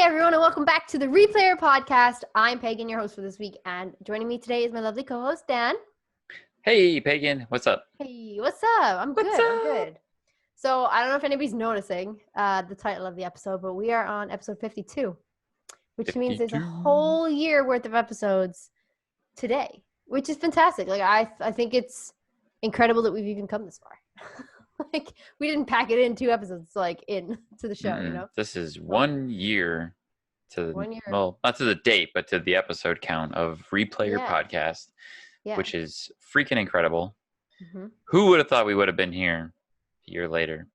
everyone, and welcome back to the Replayer Podcast. I'm Pagan, your host for this week, and joining me today is my lovely co-host, Dan. Hey, Pagan. What's up? Hey, what's up? I'm good. So, I don't know if anybody's noticing the title of the episode, but we are on episode 52, which means there's a whole year worth of episodes today, which is fantastic. Like, I think it's incredible that we've even come this far. Like, we didn't pack it in 2 episodes, like, into the show, you know? This is 1 year to 1 year. Well, not to the date, but to the episode count of Replayer Podcast, which is freaking incredible. Mm-hmm. Who would have thought we would have been here a year later?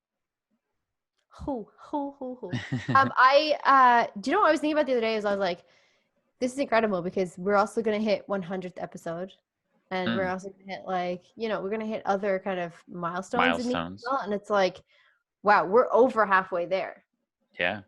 Do you know what I was thinking about the other day? Is I was like, this is incredible because we're also going to hit 100th episode. And we're also going to hit, like, you know, we're going to hit other kind of milestones. And it's like, wow, we're over halfway there. Yeah.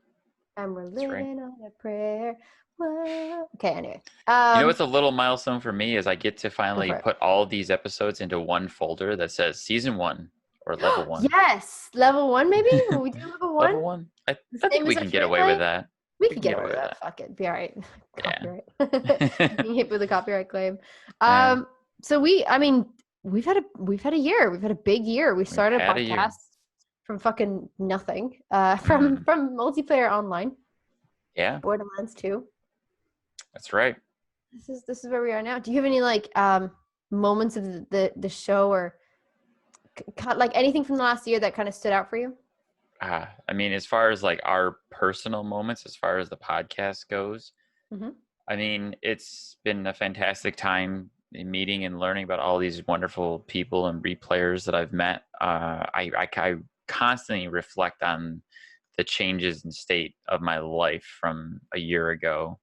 And we're living on a prayer. Whoa. Okay, anyway. You know what's a little milestone for me is I get to finally put all these episodes into one folder that says season 1 or level 1. Yes, level 1 maybe? Will we do level 1? Level 1. I think we can get away with that. We can get away with that. Fuck it. Be all right. Copyright. Being hit with a copyright claim. So we've had a year. We've had a big year. We started a podcast from fucking nothing. From multiplayer online. Yeah. Borderlands 2. That's right. This is where we are now. Do you have any like moments of the show or like anything from the last year that kind of stood out for you? I mean, as far as like our personal moments, as far as the podcast goes, I mean, it's been a fantastic time in meeting and learning about all these wonderful people and replayers that I've met. I constantly reflect on the changes in state of my life from a year ago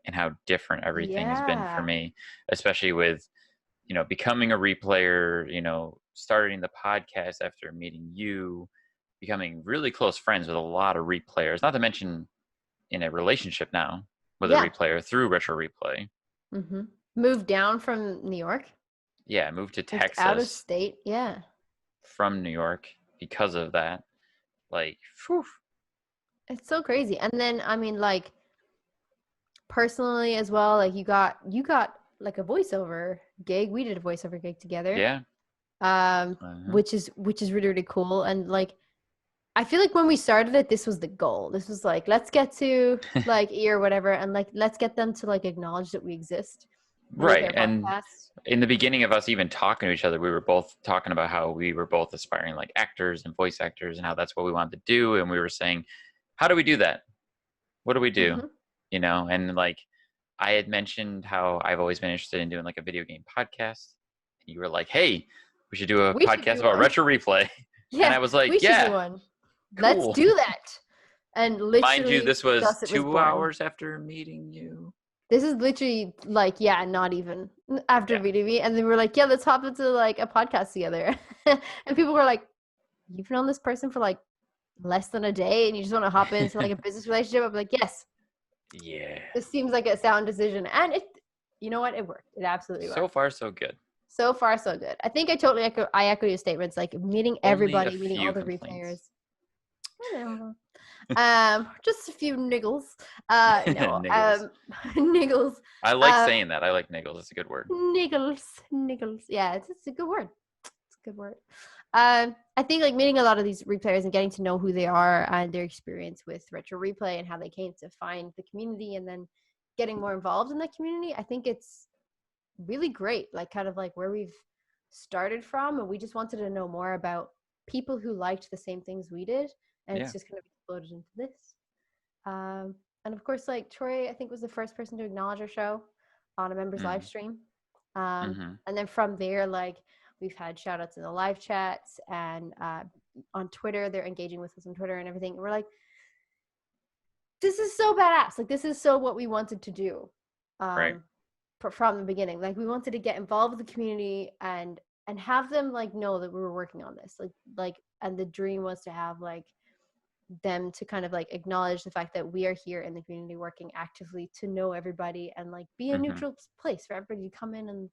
and how different everything has been for me, especially with, you know, becoming a replayer, you know, starting the podcast after meeting you, becoming really close friends with a lot of replayers, not to mention in a relationship now with a replayer through Retro Replay. Moved down from New York? Yeah, moved to Texas. Out of state, yeah. From New York because of that. Like, whew. It's so crazy. And then, I mean, like, personally as well, like, you got like a voiceover gig. We did a voiceover gig together. Yeah. Which is really, really cool. And, like, I feel like when we started it, this was the goal. This was like, let's get to like E or whatever, and like let's get them to like acknowledge that we exist. Right. And in the beginning of us even talking to each other, we were both talking about how we were both aspiring like actors and voice actors and how that's what we wanted to do. And we were saying, how do we do that? What do we do? You know, and like I had mentioned how I've always been interested in doing like a video game podcast. And you were like, hey, we should do a podcast about Retro Replay. Yeah, and I was like, we should do one. Cool. Let's do that. And literally, mind you, this was 2 hours after meeting you. This is literally like, not even after meeting me. And then we were like, let's hop into like a podcast together. And people were like, you've known this person for like less than a day and you just want to hop into like a business relationship? I'm like, yes. Yeah. This seems like a sound decision. And it, you know what? It worked. It absolutely worked. So far, so good. So far, so good. I think I totally echo your statements, like meening everybody, meeting all the replayers. I know. Just a few niggles. Niggles. I like saying that. I like niggles. It's a good word. Niggles. Yeah, it's a good word. It's a good word. I think like meeting a lot of these replayers and getting to know who they are and their experience with Retro Replay and how they came to find the community and then getting more involved in that community. I think it's really great, like kind of like where we've started from, and we just wanted to know more about people who liked the same things we did. And it's just kind of exploded into this. And of course, like Troy, I think was the first person to acknowledge our show on a member's live stream. And then from there, like we've had shout outs in the live chats and on Twitter, they're engaging with us on Twitter and everything. And we're like, this is so badass. Like this is so what we wanted to do from the beginning. Like we wanted to get involved with the community and have them like know that we were working on this. Like, and the dream was to have like them to kind of like acknowledge the fact that we are here in the community working actively to know everybody and like be a neutral place for everybody to come in and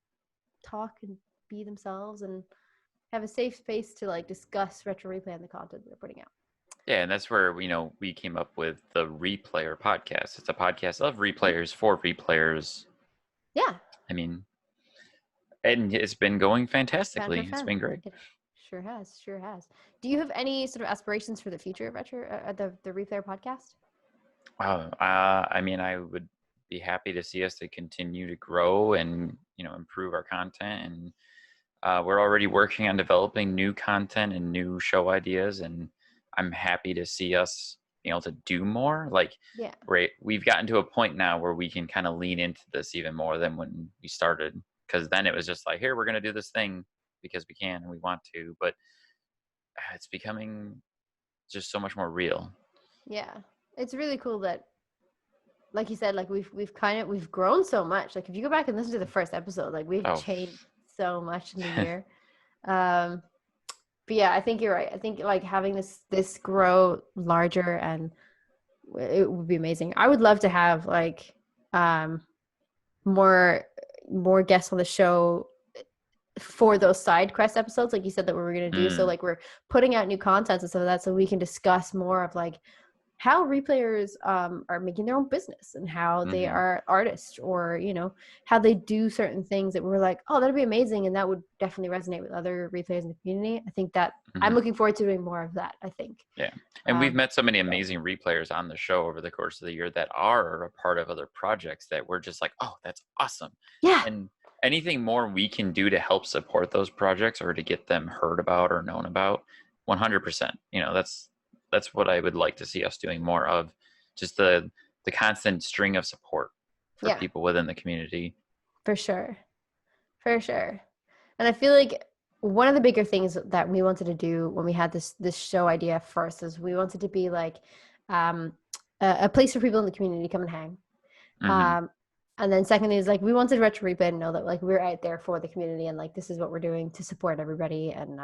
talk and be themselves and have a safe space to like discuss Retro Replay and the content we're putting out. Yeah, and that's where we came up with the Replayer podcast. It's a podcast of replayers for replayers. Yeah. I mean, and it's been going fantastically. Fan for It's fan. been great. It sure has. Sure has. Do you have any sort of aspirations for the future of the Replayer podcast? I mean, I would be happy to see us to continue to grow and improve our content, and we're already working on developing new content and new show ideas, and I'm happy to see us being able to do more. Like, Yeah. we've gotten to a point now where we can kind of lean into this even more than when we started, because then it was just like, here, we're going to do this thing because we can and we want to, but it's becoming just so much more real. Yeah, it's really cool that, like you said, like we've grown so much. Like if you go back and listen to the first episode, like we've changed so much in the year. But yeah, I think you're right. I think like having this grow larger, and it would be amazing. I would love to have like more guests on the show for those side quest episodes, like you said that we were going to do. So like we're putting out new content and stuff like that, so we can discuss more of like how replayers are making their own business and how they are artists, or how they do certain things that we're like, oh, that'd be amazing, and that would definitely resonate with other replayers in the community. I think that I'm looking forward to doing more of that. I think. Yeah, and we've met so many amazing replayers on the show over the course of the year that are a part of other projects that we're just like, oh, that's awesome. Yeah. And anything more we can do to help support those projects or to get them heard about or known about, 100%. That's what I would like to see us doing more of, just the constant string of support for people within the community. For sure. And I feel like one of the bigger things that we wanted to do when we had this show idea first is we wanted to be like a place for people in the community to come and hang. And then secondly is like we wanted Retro Replay to know that like we're out there for the community, and like this is what we're doing to support everybody and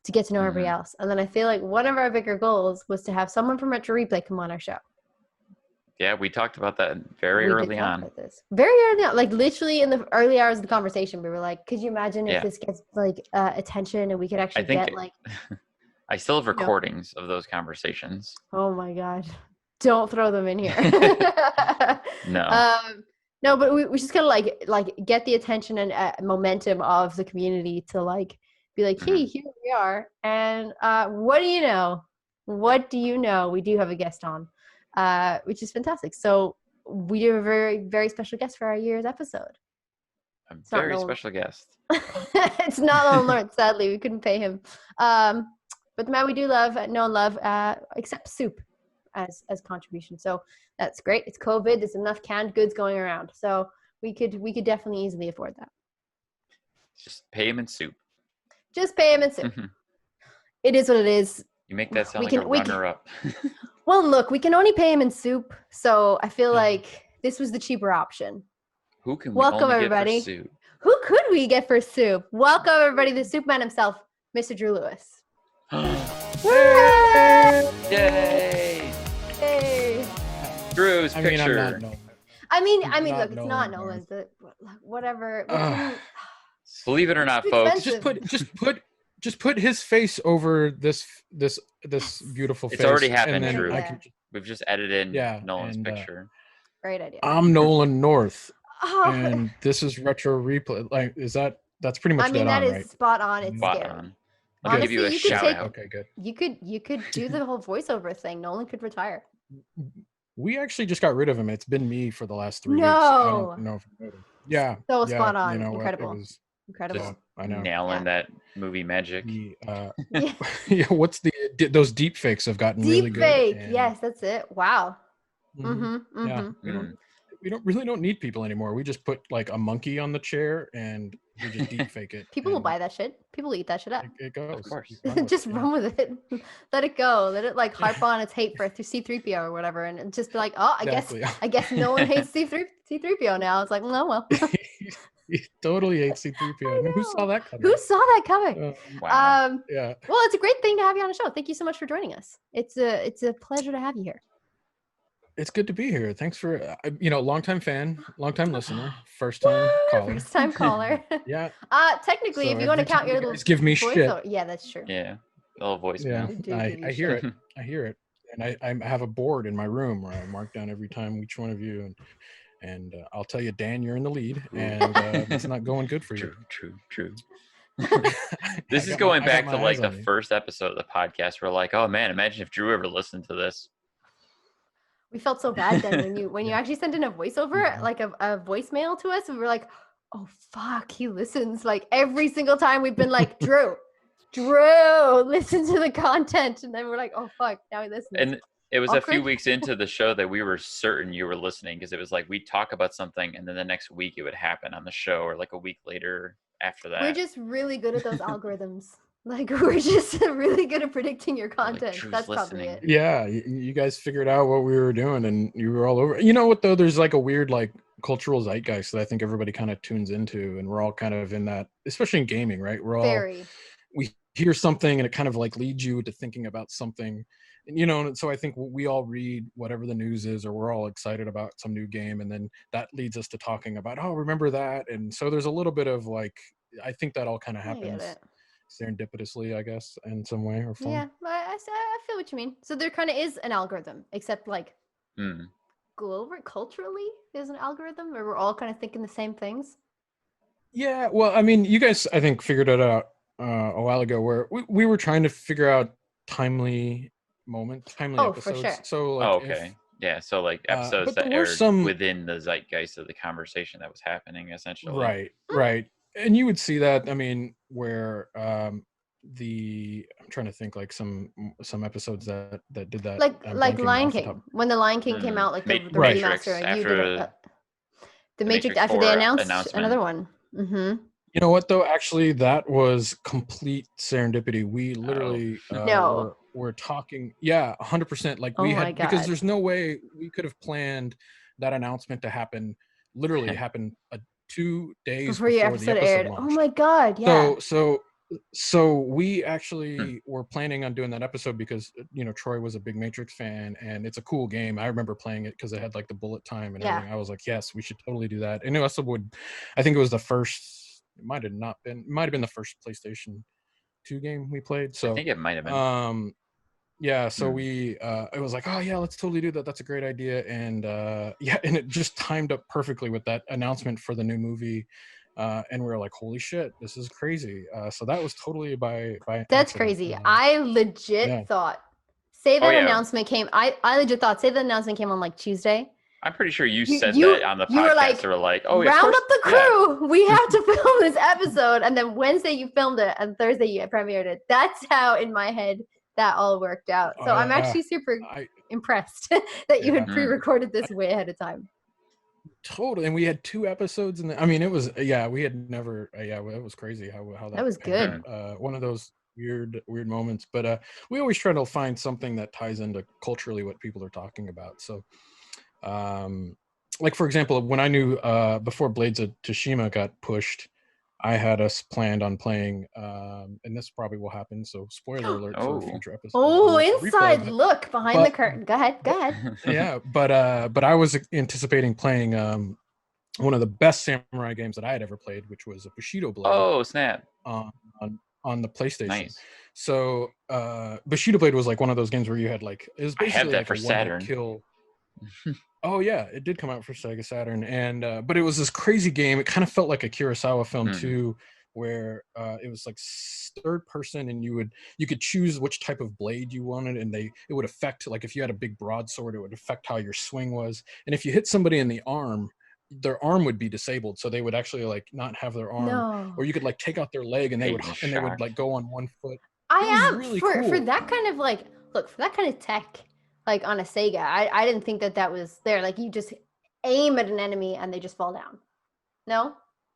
to get to know everybody else. And then I feel like one of our bigger goals was to have someone from Retro Replay come on our show. Yeah, we talked about that very early on. Very early on, like literally in the early hours of the conversation, we were like, could you imagine if this gets like attention and we could actually get like... I still have recordings of those conversations. Oh my God. Don't throw them in here. No. No, but we just gotta like get the attention and momentum of the community to like be like, hey, here we are, and what do you know? We do have a guest on, which is fantastic. So we do have a very, very special guest for our year's episode. A very special guest. It's not Nolan Lawrence, sadly. We couldn't pay him. But the man we do love, know and love, accepts soup as contribution. So that's great. It's COVID. There's enough canned goods going around. So we could definitely easily afford that. Just pay him in soup. Just pay him in soup. It is what it is. You make that sound like a runner-up. Well, look, we can only pay him in soup. So I feel like this was the cheaper option. Who can we Welcome, only everybody. get for soup? Who could we get for soup? Welcome, everybody, the soup man himself, Mr. Drew Lewis. Yay! Hey. Drew's picture. I mean, look, it's not Nolan's, but whatever. Believe it or not, folks. Just put his face over this beautiful face. It's already happened, Drew. Yeah. We've just edited Nolan's picture. Great idea. I'm Nolan North, and this is Retro Replay. Like, that's pretty much. I mean, that is right? Spot on. It's spot scary. on. I'll give you a shout out. Okay, good. You could do the whole voiceover thing. Nolan could retire. We actually just got rid of him. It's been me for the last 3 weeks. No. I don't know if you noticed. Yeah. So spot on. You know, incredible. Incredible. Just I know. Nailing that movie magic. Yeah. What's those deep fakes have gotten really good. Deep fake. Yes, that's it. Wow. Yeah. We don't need people anymore. We just put like a monkey on the chair and we just deep fake it. People will buy that shit. People will eat that shit up. It goes. Of course. Just run with it. Let it go. Let it like harp on its hate for C-3PO or whatever, and just be like, oh, I guess no one hates C-3PO now. It's like, no, well. He totally hates C-3PO. Who saw that coming? Who saw that coming? Wow. Yeah. Well, it's a great thing to have you on the show. Thank you so much for joining us. It's a pleasure to have you here. It's good to be here. Thanks for, longtime fan, longtime listener, first time caller. First time caller. Yeah. Technically, So if you want to count your little give me shit. yeah, that's true. Yeah. little voicemail. I hear it. I hear it. And I have a board in my room where I mark down every time each one of you. And I'll tell you, Dan, you're in the lead. And it's not going good for you. True. This is going back to like the first episode of the podcast. We're like, oh man, imagine if Drew ever listened to this. We felt so bad then when you actually sent in a voiceover, like a voicemail to us. We were like, oh fuck, he listens. Like every single time we've been like, Drew, listen to the content. And then we're like, oh fuck, now he listens. And it was awkward. A few weeks into the show that we were certain you were listening, because it was like we'd talk about something and then the next week it would happen on the show, or like a week later after that. We're just really good at those algorithms. Like we're just really good at predicting your content. Like, that's probably it. Yeah, you guys figured out what we were doing and you were all over. You know what though? There's like a weird like cultural zeitgeist that I think everybody kind of tunes into, and we're all kind of in that, especially in gaming, right? We're all we hear something and it kind of like leads you to thinking about something. You know, and so I think we all read whatever the news is, or we're all excited about some new game, and then that leads us to talking about, oh, remember that? And so there's a little bit of like, I think that all kind of happens serendipitously, I guess, in some way or form. Yeah, I feel what you mean. So there kind of is an algorithm, except like global culturally, there's an algorithm where we're all kind of thinking the same things. Yeah, well, I mean, you guys, I think, figured it out a while ago, where we were trying to figure out timely episodes. For sure. So like, yeah, so like episodes that aired within the zeitgeist of the conversation that was happening, essentially. Right. And you would see that, I mean, where I'm trying to think like some episodes that did that, like Lion King. When the Lion King came out, like the remaster, and you did it. The Matrix after they announced another one. Mm-hmm. You know what though? Actually, that was complete serendipity. We literally were talking. Yeah, 100%. Like we had, because there's no way we could have planned that announcement to happen. Literally happen 2 days before the episode aired. Launched. Oh my god! Yeah. So we actually were planning on doing that episode because, you know, Troy was a big Matrix fan and it's a cool game. I remember playing it because it had like the bullet time and everything. I was like, yes, we should totally do that. And it also I think it was the first. It might have been the first PlayStation 2 game we played. So I think it might have been. Yeah, so we it was like, oh yeah, let's totally do that. That's a great idea. And and it just timed up perfectly with that announcement for the new movie. And we were like, holy shit, this is crazy. So that was totally by That's accident. Crazy. I legit thought announcement came. I legit thought the announcement came on like Tuesday. I'm pretty sure you said that on the podcast. You were like, oh, round up the crew. Yeah. We have to film this episode. And then Wednesday you filmed it and Thursday you premiered it. That's how in my head that all worked out. So I'm actually super impressed that you had pre-recorded this way ahead of time. Totally. And we had 2 episodes. And I mean, it was, we had never, it was crazy how that was good. One of those weird moments. But we always try to find something that ties into culturally what people are talking about. So, like for example, when I knew before Blades of Tsushima got pushed, I had us planned on playing, and this probably will happen. So spoiler alert for a future episode. Oh, inside look behind the curtain. Go ahead. Yeah, but I was anticipating playing one of the best samurai games that I had ever played, which was a Bushido Blade. Oh snap! On the PlayStation. Nice. So Bushido Blade was like one of those games where you had like, it was basically I have that like for a Saturn. Kill. Oh yeah, it did come out for Sega Saturn, and but it was this crazy game. It kind of felt like a Kurosawa film too, where it was like third person, and you could choose which type of blade you wanted, and it would affect, like if you had a big broadsword, it would affect how your swing was, and if you hit somebody in the arm, their arm would be disabled, so they would actually like not have their arm, or you could like take out their leg, and they would like go on one foot. Really for that kind of like for that kind of tech. Like on a Sega, I didn't think that was there. Like you just aim at an enemy and they just fall down. No?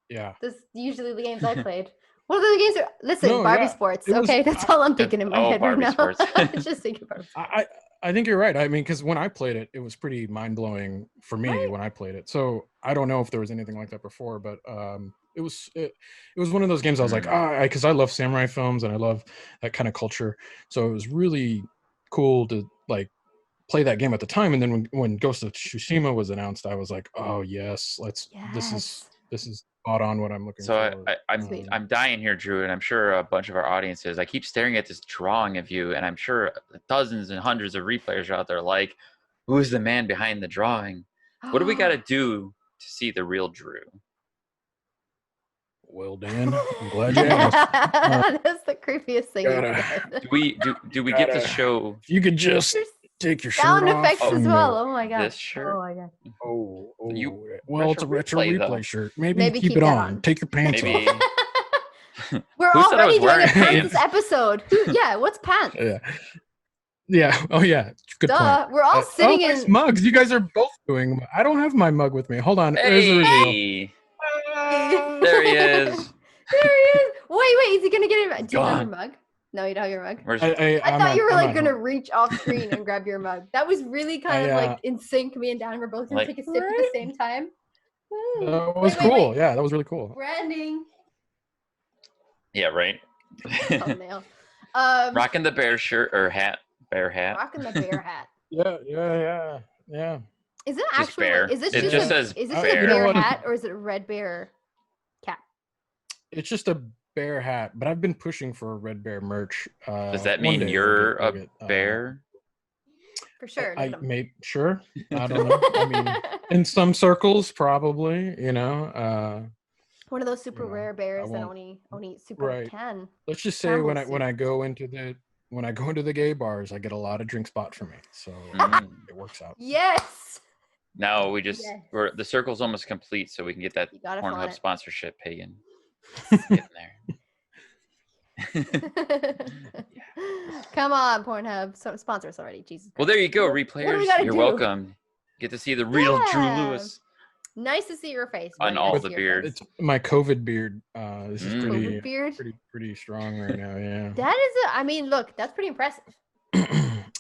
Yeah. That's usually the games I played. What other games are? Listen, Barbie Sports. That's all I'm thinking in my head right now. Just thinking Barbie Sports. I think you're right. I mean, because when I played it, it was pretty mind-blowing for me when I played it. So I don't know if there was anything like that before, but it was one of those games I was like, because I love samurai films and I love that kind of culture. So it was really cool to like play that game at the time. And then when Ghost of Tsushima was announced, I was like, oh yes, this is spot on what I'm looking for. So I'm dying here, Drew, and I'm sure a bunch of our audiences. I keep staring at this drawing of you, and I'm sure dozens and hundreds of replayers are out there like, who's the man behind the drawing? What do we got to do to see the real Drew? Well, Dan, I'm glad you asked. That's the creepiest thing you said. Do we get to show? If you could just take your sound shirt off. effects as well. Oh my god. This shirt. Oh my god. Well, it's a retro replay shirt. Maybe keep it on. Take your pants off. We're already doing a pants episode. What's pants? Yeah. Oh yeah. Good point. We're all sitting in mugs. You guys are both doing. I don't have my mug with me. Hold on. Hey. There he is. Wait. Is he gonna get it? Do you have your mug? No, you don't have your mug. I thought you were like gonna reach off screen and grab your mug. That was really kind of like in sync. Me and Dan were both gonna take a sip at the same time. That was cool. Yeah, that was really cool. Branding. Yeah, right. Thumbnail. Rocking the bear shirt or hat. Bear hat. Rocking the bear hat. Yeah. Is it actually? Bear. Is this it just says is this a bear hat or is it a red bear cap? It's just a bear hat, but I've been pushing for a red bear merch. Does that mean you're a bear? For sure. Sure. I don't know. I mean, in some circles, probably. You know. One of those super rare bears that only super can. Let's just say when I go into the gay bars, I get a lot of drink spot for me, so it works out. Yes. Now the circle's almost complete, so we can get that Pornhub sponsorship, Pagan. Getting there. Come on, Pornhub, sponsor us already, Jesus Christ. Well, there you go, replayers. You're welcome. Get to see the real Drew Lewis. Nice to see your face. On all the beard. It's my COVID beard. This is pretty strong right now. Yeah. That is look, that's pretty impressive.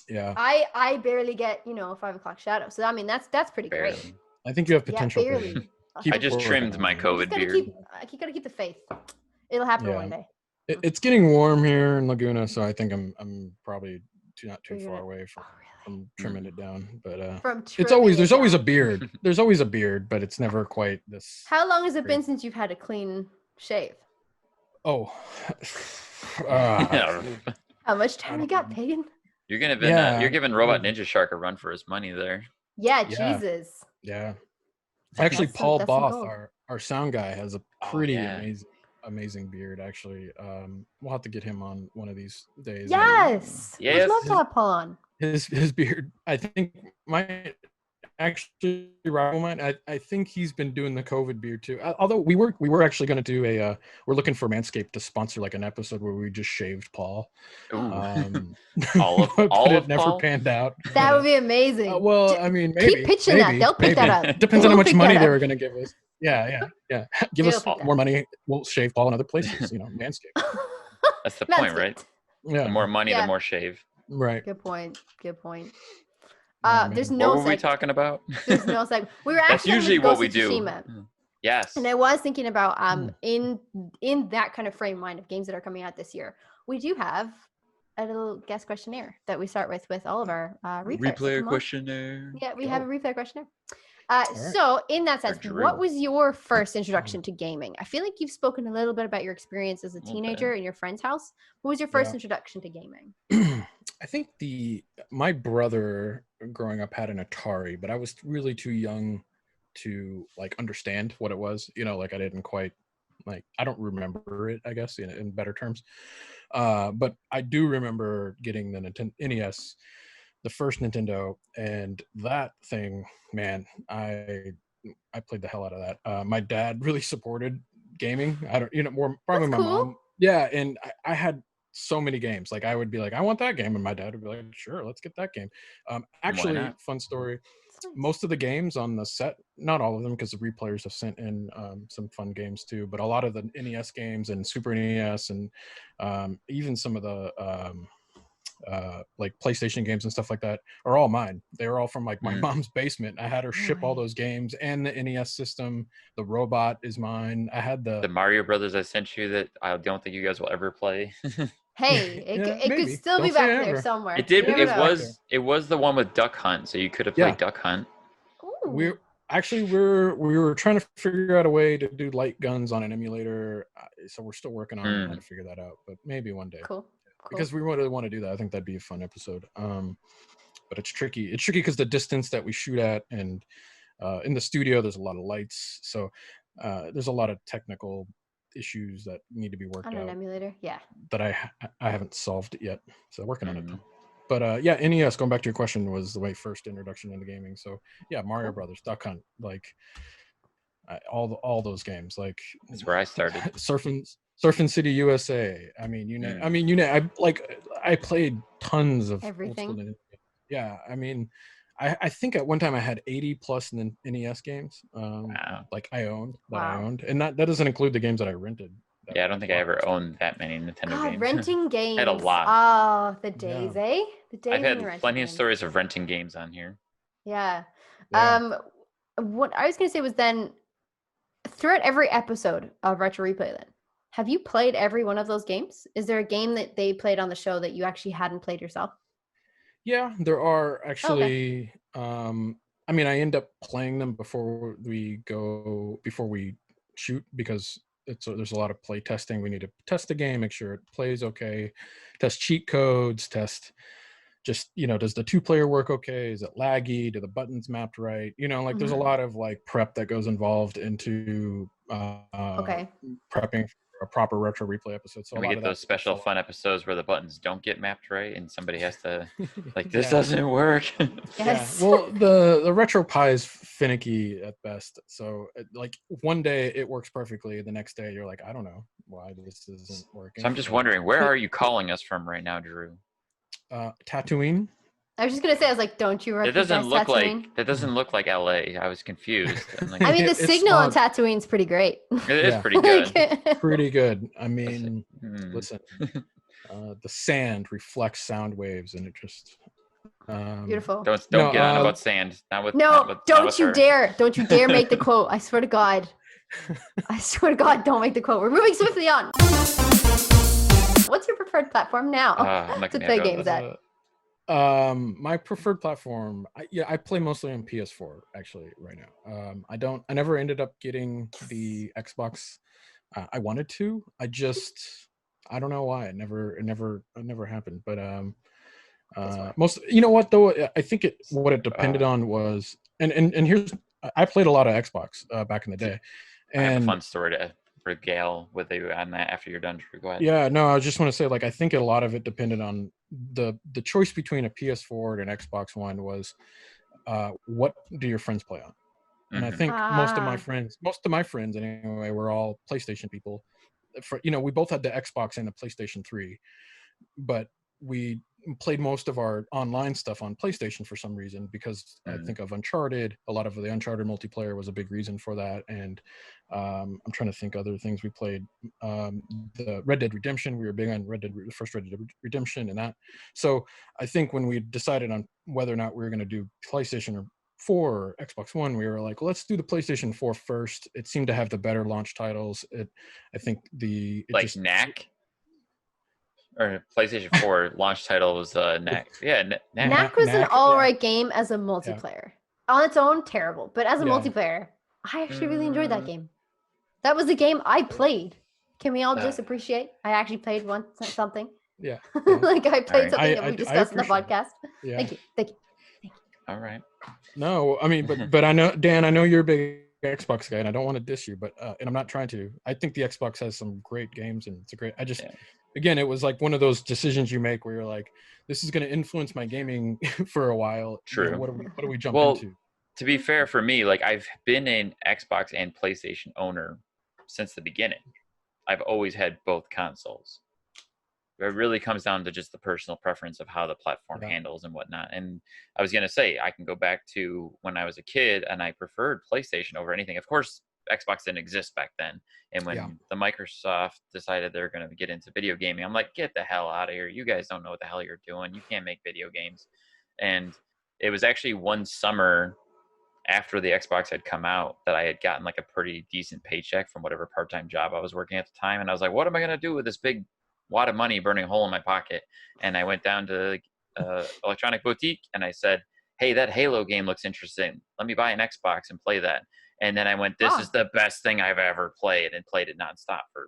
Yeah. I barely get 5 o'clock shadow, so I mean that's pretty great. I think you have potential. Yeah, barely. I just trimmed my COVID beard. You gotta keep the faith. It'll happen one day. It's getting warm here in Laguna, so I think I'm probably not too far away from trimming it down. But there's always a beard. There's always a beard, but it's never quite this. How long has it been since you've had a clean shave? Oh. How much time you got, Pagan? You're giving Robot Ninja Shark a run for his money there. Yeah, Jesus. Yeah. Actually, Paul Both, our sound guy, has a pretty amazing beard. Actually, we'll have to get him on one of these days. Yes. I'd love to have Paul on. His beard, I think, might actually rival mine. I think he's been doing the COVID beard too. Although we were actually going to do we're looking for Manscaped to sponsor like an episode where we just shaved Paul. All of it never Paul? panned out. That would be amazing. Well, I mean, maybe keep pitching that. They'll pick that up. It depends on how much money they were going to give us. Yeah. Give us more money. We'll shave Paul in other places. Manscaped. That's the point, right? Yeah. The more money, the more shave. Right. Good point. There's no. What were we talking about? There's no segment. We were actually. That's usually what we do. Yes. And I was thinking about in that kind of frame of mind of games that are coming out this year, we do have a little guest questionnaire that we start with all of our replayer questionnaire. Yeah, we have a replayer questionnaire. So in that sense, what was your first introduction to gaming? I feel like you've spoken a little bit about your experience as a teenager in your friend's house. What was your first introduction to gaming? I think my brother growing up had an Atari, but I was really too young to like understand what it was. I didn't quite I don't remember it, I guess, in better terms. But I do remember getting the NES, the first Nintendo, and that thing, man, I played the hell out of that. My dad really supported gaming. I don't, probably my mom. Yeah, and I had so many games. Like I would be like, I want that game, and my dad would be like, sure, let's get that game. Actually, fun story. Most of the games on the set, not all of them, because the replayers have sent in some fun games too, but a lot of the NES games and Super NES and even some of the like PlayStation games and stuff like that are all mine. They were all from like my mom's basement. I had her ship all those games and the NES system. The robot is mine. I had the Mario Brothers I sent you that I don't think you guys will ever play. Hey, it could still be back there somewhere. It did. It was the one with Duck Hunt, so you could have played Duck Hunt. We're Actually, we were trying to figure out a way to do light guns on an emulator, so we're still working on how to figure that out. But maybe one day. Cool. Because we really want to do that. I think that'd be a fun episode. But it's tricky. It's tricky because the distance that we shoot at, and in the studio, there's a lot of lights, so there's a lot of technical issues that need to be worked out. On an emulator, yeah. That I haven't solved it yet, so working on it. But yeah, NES. Going back to your question, was the way first introduction into gaming. So yeah, Mario Brothers, Duck Hunt, like all those games. Like that's where I started. Surfing City USA. I mean, I played tons of everything. Yeah, I mean, I think at one time I had 80 plus NES games. Wow. Like I owned, and that doesn't include the games that I rented. Yeah, I don't think I ever owned that many Nintendo games. Renting games. I had a lot. Oh, the days, eh? The days. I've had plenty of stories of renting games on here. Yeah. What I was gonna say was then, throughout every episode of Retro Replay, then have you played every one of those games? Is there a game that they played on the show that you actually hadn't played yourself? Yeah, there are actually. Okay. I mean, I end up playing them before we shoot because there's a lot of play testing. We need to test the game, make sure it plays okay, test cheat codes, test just, does the 2-player work okay? Is it laggy? Do the buttons mapped right? Like there's a lot of like prep that goes involved into prepping for a proper Retro Replay episode. So we get those special fun episodes where the buttons don't get mapped right and somebody has to like, this doesn't work. Yes. Yeah. Well, the Retro Pi is finicky at best. So like one day it works perfectly. The next day you're like, I don't know why this isn't working. So I'm just wondering, where are you calling us from right now, Drew? Tatooine. I was just gonna say, I was like, don't you recognize Tatooine? That doesn't look like LA. I was confused. Like, I mean, the signal on Tatooine's pretty great. It is pretty good. Pretty good. I mean, listen, the sand reflects sound waves, and it just beautiful. Don't get on about sand. Don't you dare make the quote. I swear to God. Don't make the quote. We're moving swiftly on. What's your preferred platform now to play games at? My preferred platform, I play mostly on PS4 actually right now. I never ended up getting the Xbox. I wanted to. I don't know why. It never happened. But most, what though, I think what it depended on was, and here's, I played a lot of Xbox back in the day. And I have a fun story to regale with you on that after you're done, Drew. Go ahead. Yeah, no, I just want to say, like, I think a lot of it depended on the choice between a PS4 and an Xbox One was what do your friends play on? And I think most of my friends anyway were all PlayStation people. We both had the Xbox and the PlayStation 3, but we played most of our online stuff on PlayStation for some reason, because I think of Uncharted. A lot of the Uncharted multiplayer was a big reason for that. And I'm trying to think other things we played. The Red Dead Redemption, we were big on first Red Dead Redemption and that. So I think when we decided on whether or not we were going to do PlayStation 4 or Xbox One, we were like, well, let's do the PlayStation 4 first. It seemed to have the better launch titles. I think Knack. Or PlayStation 4 launch title was Knack. Yeah, Knack was an alright game as a multiplayer. Yeah. On its own, terrible. But as a multiplayer, I actually really enjoyed that game. That was the game I played. Can we all just appreciate? I actually played something. Yeah. Like I played something that we discussed in the podcast. Yeah. Thank you. All right. No, I mean, but I know, Dan, I know you're a big Xbox guy, and I don't want to diss you, but and I'm not trying to. I think the Xbox has some great games, and it's a great. Again, it was like one of those decisions you make where you're like, this is going to influence my gaming for a while. True. What do we jump into? To be fair, for me, like I've been an Xbox and PlayStation owner since the beginning. I've always had both consoles. It really comes down to just the personal preference of how the platform handles and whatnot. And I was going to say, I can go back to when I was a kid and I preferred PlayStation over anything. Of course, Xbox didn't exist back then. And when the Microsoft decided they're going to get into video gaming, I'm like, get the hell out of here. You guys don't know what the hell you're doing. You can't make video games. And it was actually one summer after the Xbox had come out that I had gotten like a pretty decent paycheck from whatever part-time job I was working at the time. And I was like, what am I going to do with this big wad of money burning a hole in my pocket? And I went down to Electronic Boutique and I said, hey, that Halo game looks interesting. Let me buy an Xbox and play that. And then I went, this is the best thing I've ever played, and played it nonstop for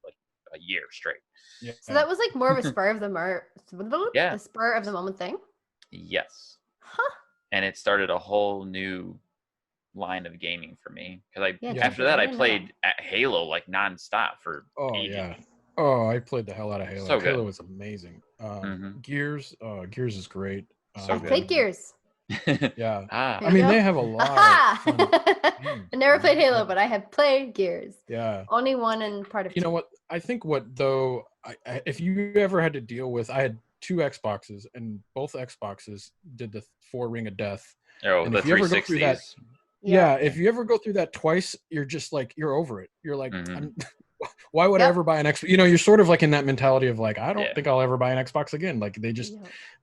like a year straight. Yeah. So that was like more of a spur of the a spur of the moment thing. Yes. Huh. And it started a whole new line of gaming for me, because after I that I played Halo like nonstop for ages. Yeah. Oh, I played the hell out of Halo. So good. Halo was amazing. Gears is great. I've played Gears. Yeah. I mean, they have a lot of fun. I never played Halo, but I have played Gears. Yeah. Only one and part of two. You know what? I think if you ever had to deal with, I had 2 Xboxes, and both Xboxes did the 4 Ring of Death. Oh, and the if you ever go 360s. through that, if you ever go through that twice, you're just like, you're over it. You're like, why would I ever buy an Xbox? You know, you're sort of like in that mentality of like, I don't think I'll ever buy an Xbox again. Like they just,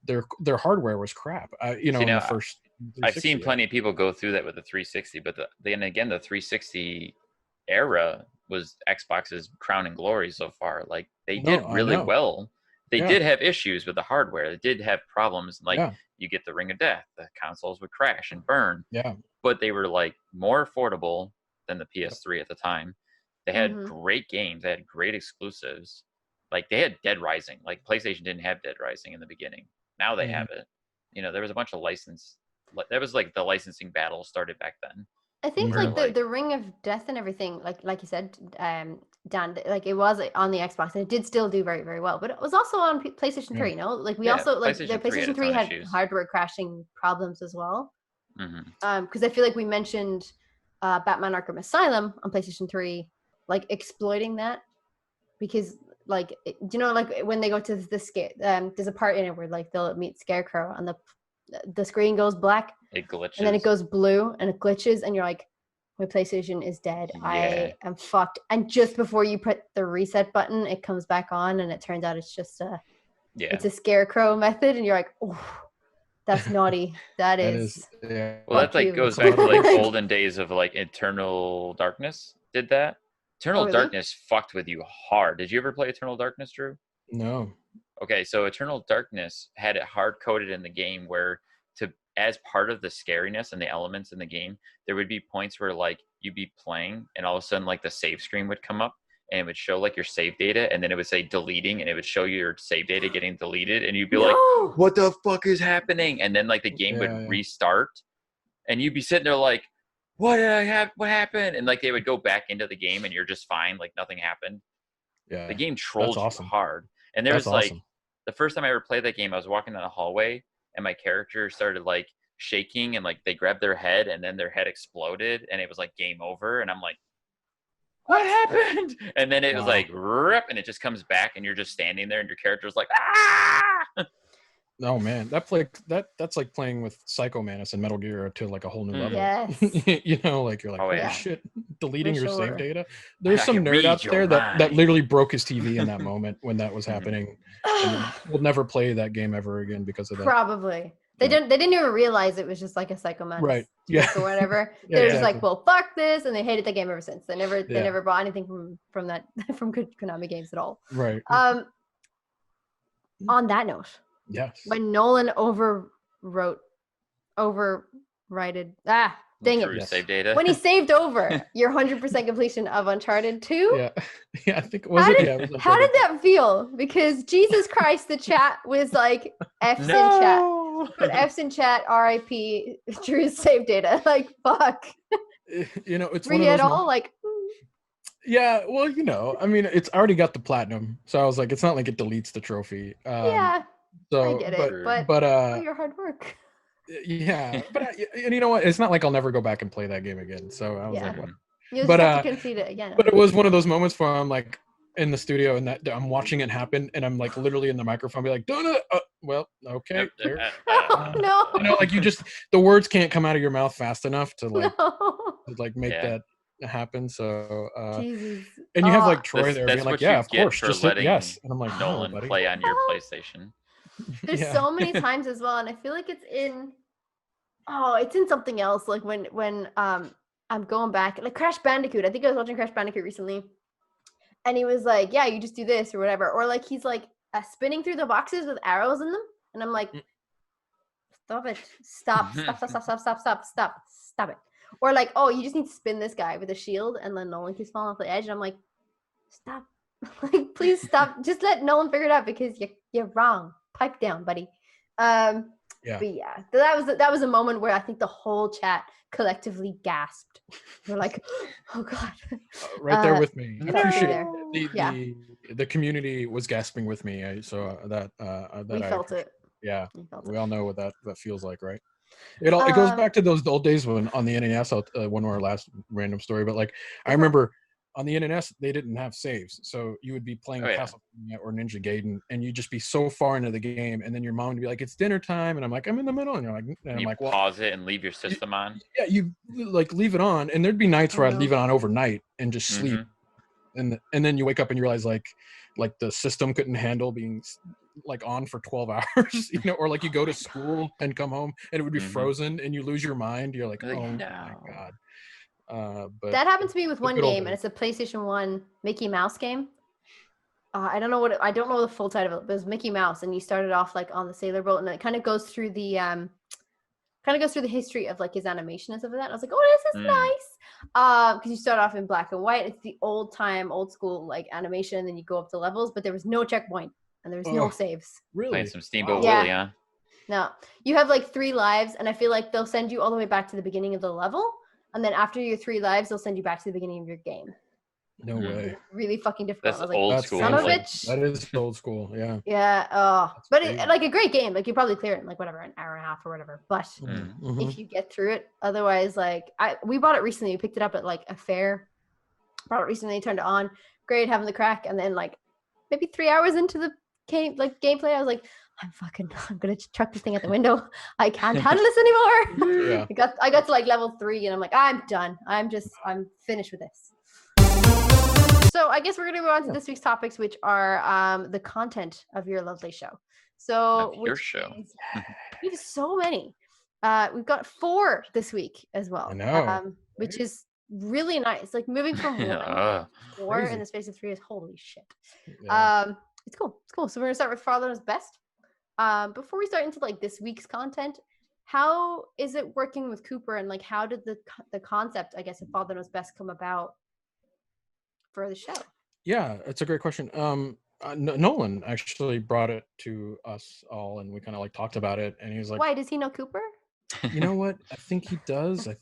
their hardware was crap. In the first. I've seen plenty of people go through that with the 360, but then again, the 360 era was Xbox's crown and glory so far. Like they did really well. They did have issues with the hardware. They did have problems. Like you get the Ring of Death, the consoles would crash and burn. Yeah. But they were like more affordable than the PS3 at the time. They had great games. They had great exclusives. Like they had Dead Rising. Like PlayStation didn't have Dead Rising in the beginning. Now they have it. You know, there was a bunch of that was like the licensing battle started back then. I think like the Ring of Death and everything, like you said, Dan, like it was on the Xbox and it did still do very, very well, but it was also on PlayStation 3, like we also like the PlayStation 3 had hardware crashing problems as well. Because I feel like we mentioned Batman Arkham Asylum on PlayStation 3, like exploiting that, because like like when they go to there's a part in it where like they'll meet Scarecrow and the screen goes black, it glitches, and then it goes blue and it glitches, and you're like, my PlayStation is dead. I am fucked. And just before you put the reset button, it comes back on, and it turns out it's just it's a Scarecrow method, and you're like, oh, that's naughty. That is. Yeah. Well, that like goes back to like olden days of like Eternal Darkness. Did that? Eternal Darkness fucked with you hard. Did you ever play Eternal Darkness, Drew? No. Okay, so Eternal Darkness had it hard coded in the game where as part of the scariness and the elements in the game, there would be points where like you'd be playing and all of a sudden like the save screen would come up and it would show like your save data, and then it would say deleting, and it would show you your save data getting deleted, and you'd be like, what the fuck is happening? And then like the game would restart, and you'd be sitting there like, what happened? And like they would go back into the game and you're just fine, like nothing happened. The game trolled you hard. And there was like the first time I ever played that game, I was walking down a hallway and my character started like shaking, and like they grabbed their head and then their head exploded and it was like game over, and I'm like, what happened? And then it was like rip, and it just comes back and you're just standing there and your character's like, ah. Oh man, that's like playing with Psycho Mantis and Metal Gear to like a whole new level. Yes. Like you're like, holy shit, deleting your save data. There's some nerd out there that literally broke his TV in that moment when that was happening. And we'll never play that game ever again because of that. Probably. They didn't even realize it was just like a Psycho Mantis. Right. Yeah. Or whatever. They're just like, well, fuck this, and they hated the game ever since. They never bought anything from that from Konami games at all. Right. On that note. Yes. When Nolan overrided dang it. Save data. When he saved over your 100% completion of Uncharted 2. Yeah, I think it was how did that feel? Because Jesus Christ, the chat was like F's in chat. But F's in chat, RIP, Drew's save data. Like, fuck. It's one of those all like. Yeah, well, I mean, it's already got the platinum, so I was like, it's not like it deletes the trophy. So, I get it, but your hard work. Yeah, but you know what? It's not like I'll never go back and play that game again. So I was like, what? You'll just have to concede it again. But it was one of those moments where I'm like in the studio and that I'm watching it happen, and I'm like literally in the microphone, be like, "Don't well, okay." No. Like the words can't come out of your mouth fast enough to like make that happen. So Jesus. And you have like Troy there being like, "Yeah, of course, just hit yes." And I'm like, Nolan play on your PlayStation. There's so many times as well, and I feel like it's in something else. Like when I'm going back, like Crash Bandicoot. I think I was watching Crash Bandicoot recently, and he was like, "Yeah, you just do this or whatever," or like he's like spinning through the boxes with arrows in them, and I'm like, Stop it. Stop it. Or like, oh, you just need to spin this guy with a shield and then Nolan keeps falling off the edge. And I'm like, stop. Like, please stop. Just let Nolan figure it out because you're wrong. Pipe down, buddy. But yeah, that was a moment where I think the whole chat collectively gasped. We're like, oh God. Right there with me. I appreciate the community was gasping with me. We felt it. Yeah, we all know what that feels like, right? It goes back to those old days when on the NES, one of our last random story, but like I remember on the NES they didn't have saves, so you would be playing Castlevania or Ninja Gaiden, and you'd just be so far into the game, and then your mom would be like, "It's dinner time," and I'm like, "I'm in the middle," and you're like, and I'm like, "Well, pause it and leave your system on." Yeah, you like leave it on, and there'd be nights where I'd leave it on overnight and just sleep, and then you wake up and you realize like the system couldn't handle being like on for 12 hours, you know, or like you go to school and come home and it would be frozen and you lose your mind. You're like, oh my God. But that happened to me with one game, and it's a PlayStation 1 Mickey Mouse game. I don't know the full title of it, but it was Mickey Mouse, and you started off like on the sailor boat, and it kind of goes through the history of like his animation and stuff like that. And I was like, oh, this is nice. Because you start off in black and white. It's the old school like animation, and then you go up to levels, but there was no checkpoint and there was no saves. Really? Playing some Steamboat Willie, huh? No. You have like 3 lives, and I feel like they'll send you all the way back to the beginning of the level, and then after your 3 lives, they'll send you back to the beginning of your game. No way. It's really fucking difficult. That's I was like, old school. Son of a bitch. That is old school, yeah. Yeah. But like a great game. Like you probably clear it in like whatever, an hour and a half or whatever. But if you get through it, otherwise, like we bought it recently. We picked it up at like a fair. Bought it recently, turned it on. Great, having the crack, and then like maybe 3 hours into the gameplay, I was like, I'm gonna chuck this thing out the window. I can't handle this anymore. Yeah. I got to like level 3, and I'm like, I'm done. I'm finished with this. So I guess we're going to move on to this week's topics, which are the content of your lovely show. So your show. We have so many. We've got 4 this week as well. I know. Which is really nice. Like moving from 1 to 4 in the space of 3 is holy shit. Yeah. It's cool. So we're going to start with Father Knows Best. Before we start into like this week's content, how is it working with Cooper, and like how did the concept, I guess, of Father Knows Best come about for the show? Yeah, it's a great question. Nolan actually brought it to us all, and we kind of like talked about it, and he was like, why does he know Cooper? You know what? I think he does. I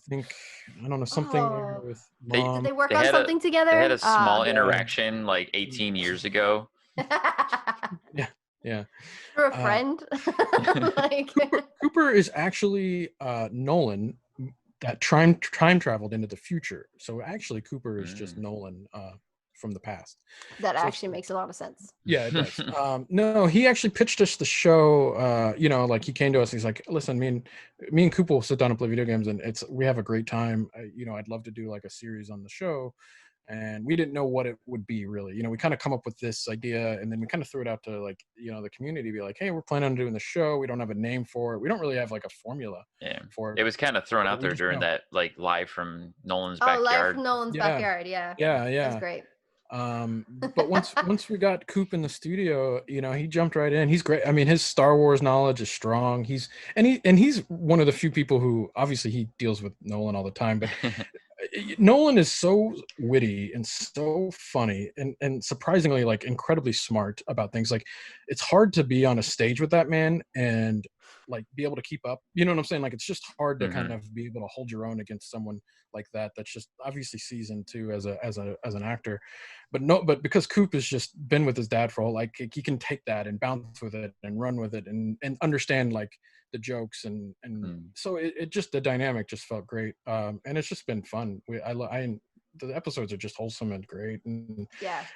don't know, something there with Mom. Did they work on something together? They had a small interaction like 18 years ago. Yeah. For a friend. Cooper is actually Nolan that time traveled into the future. So actually Cooper is just Nolan from the past. That actually makes a lot of sense. Yeah, it does. No, he actually pitched us the show. Like he came to us. He's like, "Listen, me and Cooper will sit down and play video games, and we have a great time. I'd love to do like a series on the show." And we didn't know what it would be really. We kind of come up with this idea, and then we kind of threw it out to like the community, be like, "Hey, we're planning on doing the show. We don't have a name for it. We don't really have like a formula for it." It was kind of thrown out there during that like live from Nolan's backyard. Live from Nolan's backyard. Yeah. That's great. But once we got Coop in the studio, he jumped right in. He's great. I mean, his Star Wars knowledge is strong. He's one of the few people who, obviously he deals with Nolan all the time, but Nolan is so witty and so funny and surprisingly like incredibly smart about things. Like it's hard to be on a stage with that man and like be able to keep up. You know what I'm saying? Like it's just hard to kind of be able to hold your own against someone like that. That's just obviously seasoned too as an actor. But because Coop has just been with his dad for all, like he can take that and bounce with it and run with it and understand like the jokes and so it just, the dynamic just felt great. And it's just been fun. The episodes are just wholesome and great and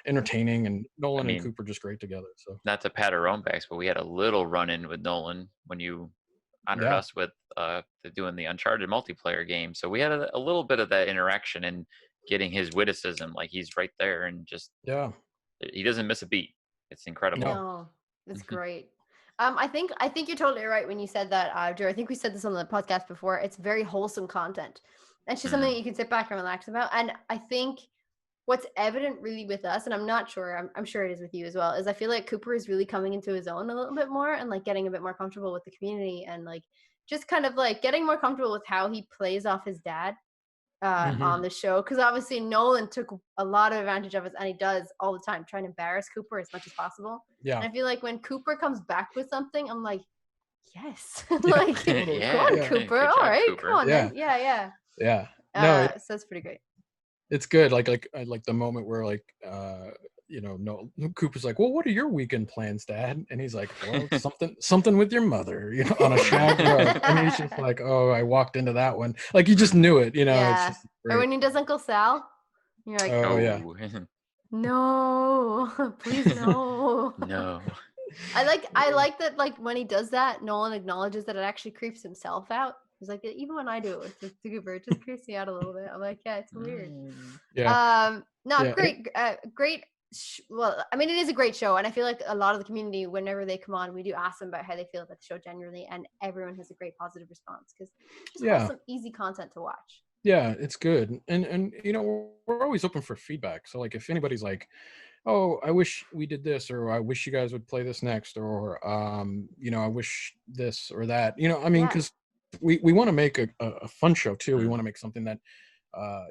entertaining, and Nolan and Cooper just great together. So not to pat our own backs, but we had a little run-in with Nolan when you honored us with doing the Uncharted multiplayer game. So we had a little bit of that interaction and getting his witticism. Like he's right there and just he doesn't miss a beat. It's incredible. No, it's great. I think you're totally right when you said that, Drew. I think we said this on the podcast before. It's very wholesome content. It's just something that you can sit back and relax about. And I think what's evident really with us, and I'm not sure, I'm sure it is with you as well, is I feel like Cooper is really coming into his own a little bit more and like getting a bit more comfortable with the community and like just kind of like getting more comfortable with how he plays off his dad on the show, because obviously Nolan took a lot of advantage of it, and he does all the time, trying to embarrass Cooper as much as possible. And I feel like when Cooper comes back with something, I'm like, yes, like go on, Cooper. All right, Cooper. Come on, then. Yeah. No, so that's pretty great. It's good. Like the moment where like no, Cooper's like, well, what are your weekend plans, Dad? And he's like, well, something with your mother, on a shag rug. And he's just like, oh, I walked into that one. Like you just knew it, Yeah. It's just great. Or when he does Uncle Sal, you're like, oh yeah, no, please no. No. I like that, like when he does that, Nolan acknowledges that it actually creeps himself out. He's like, even when I do it with Cooper, it just creeps me out a little bit. I'm like, yeah, it's weird. Yeah. Great. Well, I mean, it is a great show, and I feel like a lot of the community, whenever they come on, we do ask them about how they feel about the show generally, and everyone has a great positive response because it's just some easy content to watch. Yeah, it's good, and we're always open for feedback. So like, if anybody's like, oh, I wish we did this, or I wish you guys would play this next, or I wish this or that, I mean, because we want to make a fun show too. We want to make something that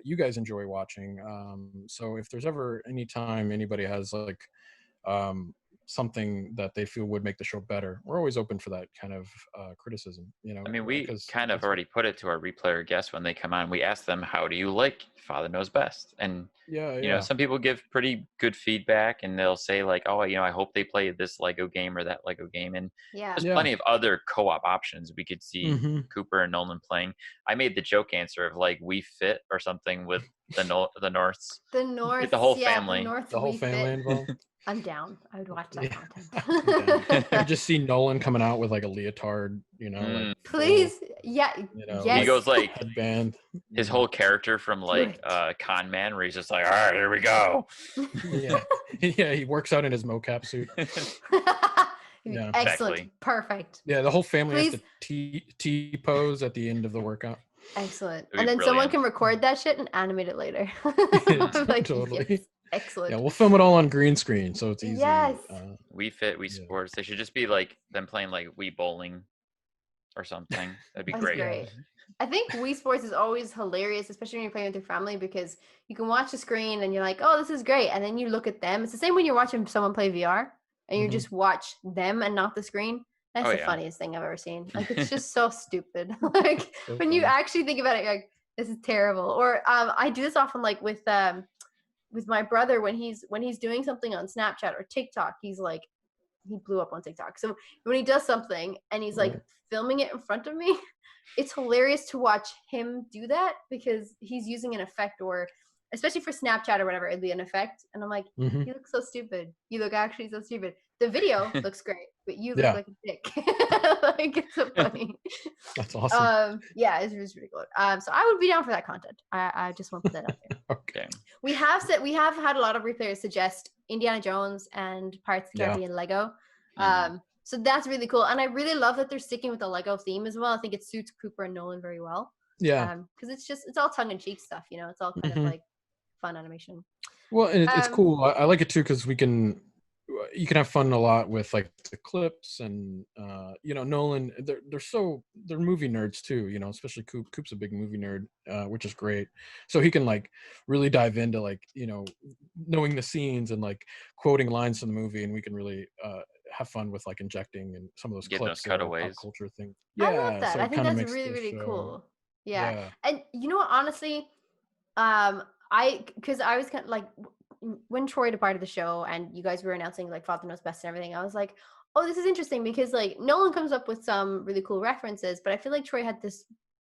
you guys enjoy watching. So if there's ever any time anybody has like something that they feel would make the show better, we're always open for that kind of criticism. I mean, we kind of already put it to our replayer guests when they come on. We ask them, how do you like Father Knows Best? And some people give pretty good feedback, and they'll say like, oh, I hope they play this Lego game or that Lego game. And there's plenty of other co-op options we could see Cooper and Nolan playing. I made the joke answer of like We Fit or something with the Norths. Get the whole family. The whole family involved. I'm down. I would watch that content. I just see Nolan coming out with like a leotard, like please, full, yes. He goes like headband. His whole character from like Con Man, where he's just like, all right, here we go. He works out in his mocap suit. Excellent, exactly. Perfect. Yeah, the whole family has to T pose at the end of the workout. Excellent, and then someone can record that shit and animate it later. Like, totally. Yes. Excellent. Yeah, we'll film it all on green screen, so it's easy. Yes. We Fit, We Sports. They should just be like them playing like Wii Bowling or something. That'd be great. I think Wii Sports is always hilarious, especially when you're playing with your family, because you can watch the screen and you're like, oh, this is great. And then you look at them. It's the same when you're watching someone play VR and you just watch them and not the screen. That's the funniest thing I've ever seen. Like, it's just so stupid. Like, when you actually think about it, you're like, this is terrible. Or I do this often, like with my brother when he's doing something on Snapchat or TikTok. He's like, he blew up on TikTok. So when he does something and he's like filming it in front of me, it's hilarious to watch him do that because he's using an effect, or especially for Snapchat or whatever, it'd be an effect. And I'm like, you look so stupid. You look actually so stupid. The video looks great, but you look like a dick. Like, it's so funny. That's awesome. It's really good. So I would be down for that content. I just want to put that out there. Okay. We have had a lot of replayers suggest Indiana Jones and Pirates of the Caribbean Lego. So that's really cool. And I really love that they're sticking with the Lego theme as well. I think it suits Cooper and Nolan very well. Yeah. Because it's all tongue-in-cheek stuff, It's all kind of like fun animation. Well, and it's cool. I like it too because you can have fun a lot with like the clips and Nolan, they're movie nerds too, especially Coop's a big movie nerd, which is great. So he can like really dive into like, knowing the scenes and like quoting lines from the movie, and we can really have fun with like injecting and some of those clips, those cutaways, pop culture thing. I love that. So I think that's really, really cool. Yeah. And you know what, honestly, because I was kind of like, when Troy departed the show and you guys were announcing like Father Knows Best and everything, I was like, oh, this is interesting because like Nolan comes up with some really cool references, but I feel like Troy had this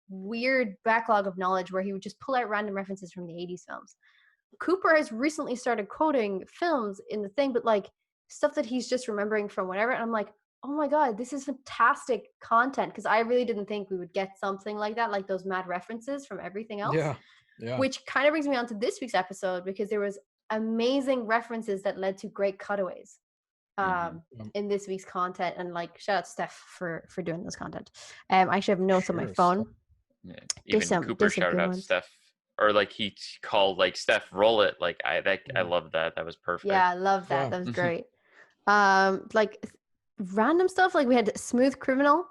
weird backlog of knowledge where he would just pull out random references from the 80s films. Cooper has recently started quoting films in the thing, but like stuff that he's just remembering from whatever. And I'm like, oh my God, this is fantastic content, because I really didn't think we would get something like that, like those mad references from everything else. Yeah. Which kind of brings me on to this week's episode, because there was amazing references that led to great cutaways in this week's content. And like, shout out Steph for doing this content. I actually have notes on my phone. Yeah. Even Cooper shouted out Steph, or like he called like Steph, roll it. Like I love that. That was perfect. Yeah, I love that. That was great. Like random stuff. Like we had Smooth Criminal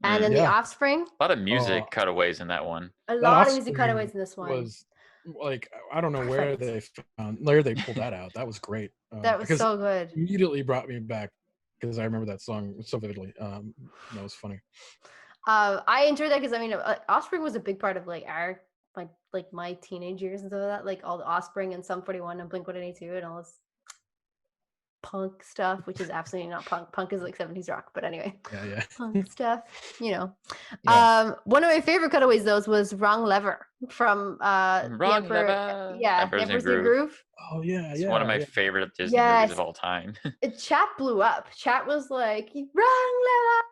And then The Offspring. A lot of music cutaways in that one. A lot of music cutaways in this one. Was like, I don't know Perfect. where they pulled that out. That was great. That was so good. Immediately brought me back because I remember that song so vividly. That was funny. I enjoyed that because I mean, Offspring was a big part of like my teenage years and stuff like that. Like all the Offspring and Sum 41 and Blink-182 and all this punk stuff, which is absolutely not punk. Punk is like 70s rock, but anyway. Yeah. Punk stuff, you know. Yeah. One of my favorite cutaways though was Wrong Lever from The Emperor. Yeah, Emperor's New Groove. Oh yeah, it's one of my favorite Disney movies of all time. Chat blew up. Chat was like, Wrong Lever.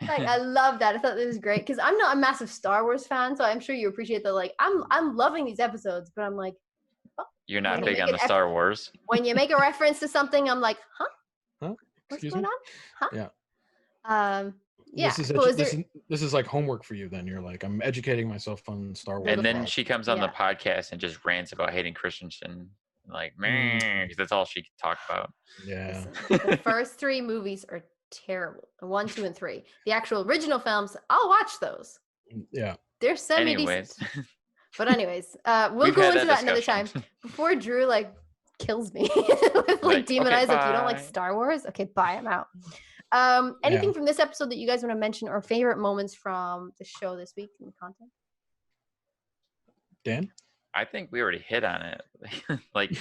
Like I love that. I thought this was great because I'm not a massive Star Wars fan, so I'm sure you appreciate that. Like I'm loving these episodes, but I'm like, you're not big on the Star Wars. When you make a reference to something, I'm like, huh? What's going on? Huh? Yeah. Yeah. This is like homework for you. Then you're like, I'm educating myself on Star Wars. And then she comes on the podcast and just rants about hating Christensen. Like, man, that's all she can talk about. Yeah. Listen, the first 3 movies are terrible. 1, 2, and 3. The actual original films, I'll watch those. Yeah. They're semi-decent. But anyways, we'll go into that another time. Before Drew like kills me with like demon eyes, like you don't like Star Wars? Okay, bye, I'm out. Anything from this episode that you guys want to mention or favorite moments from the show this week in the content? Dan? I think we already hit on it. Like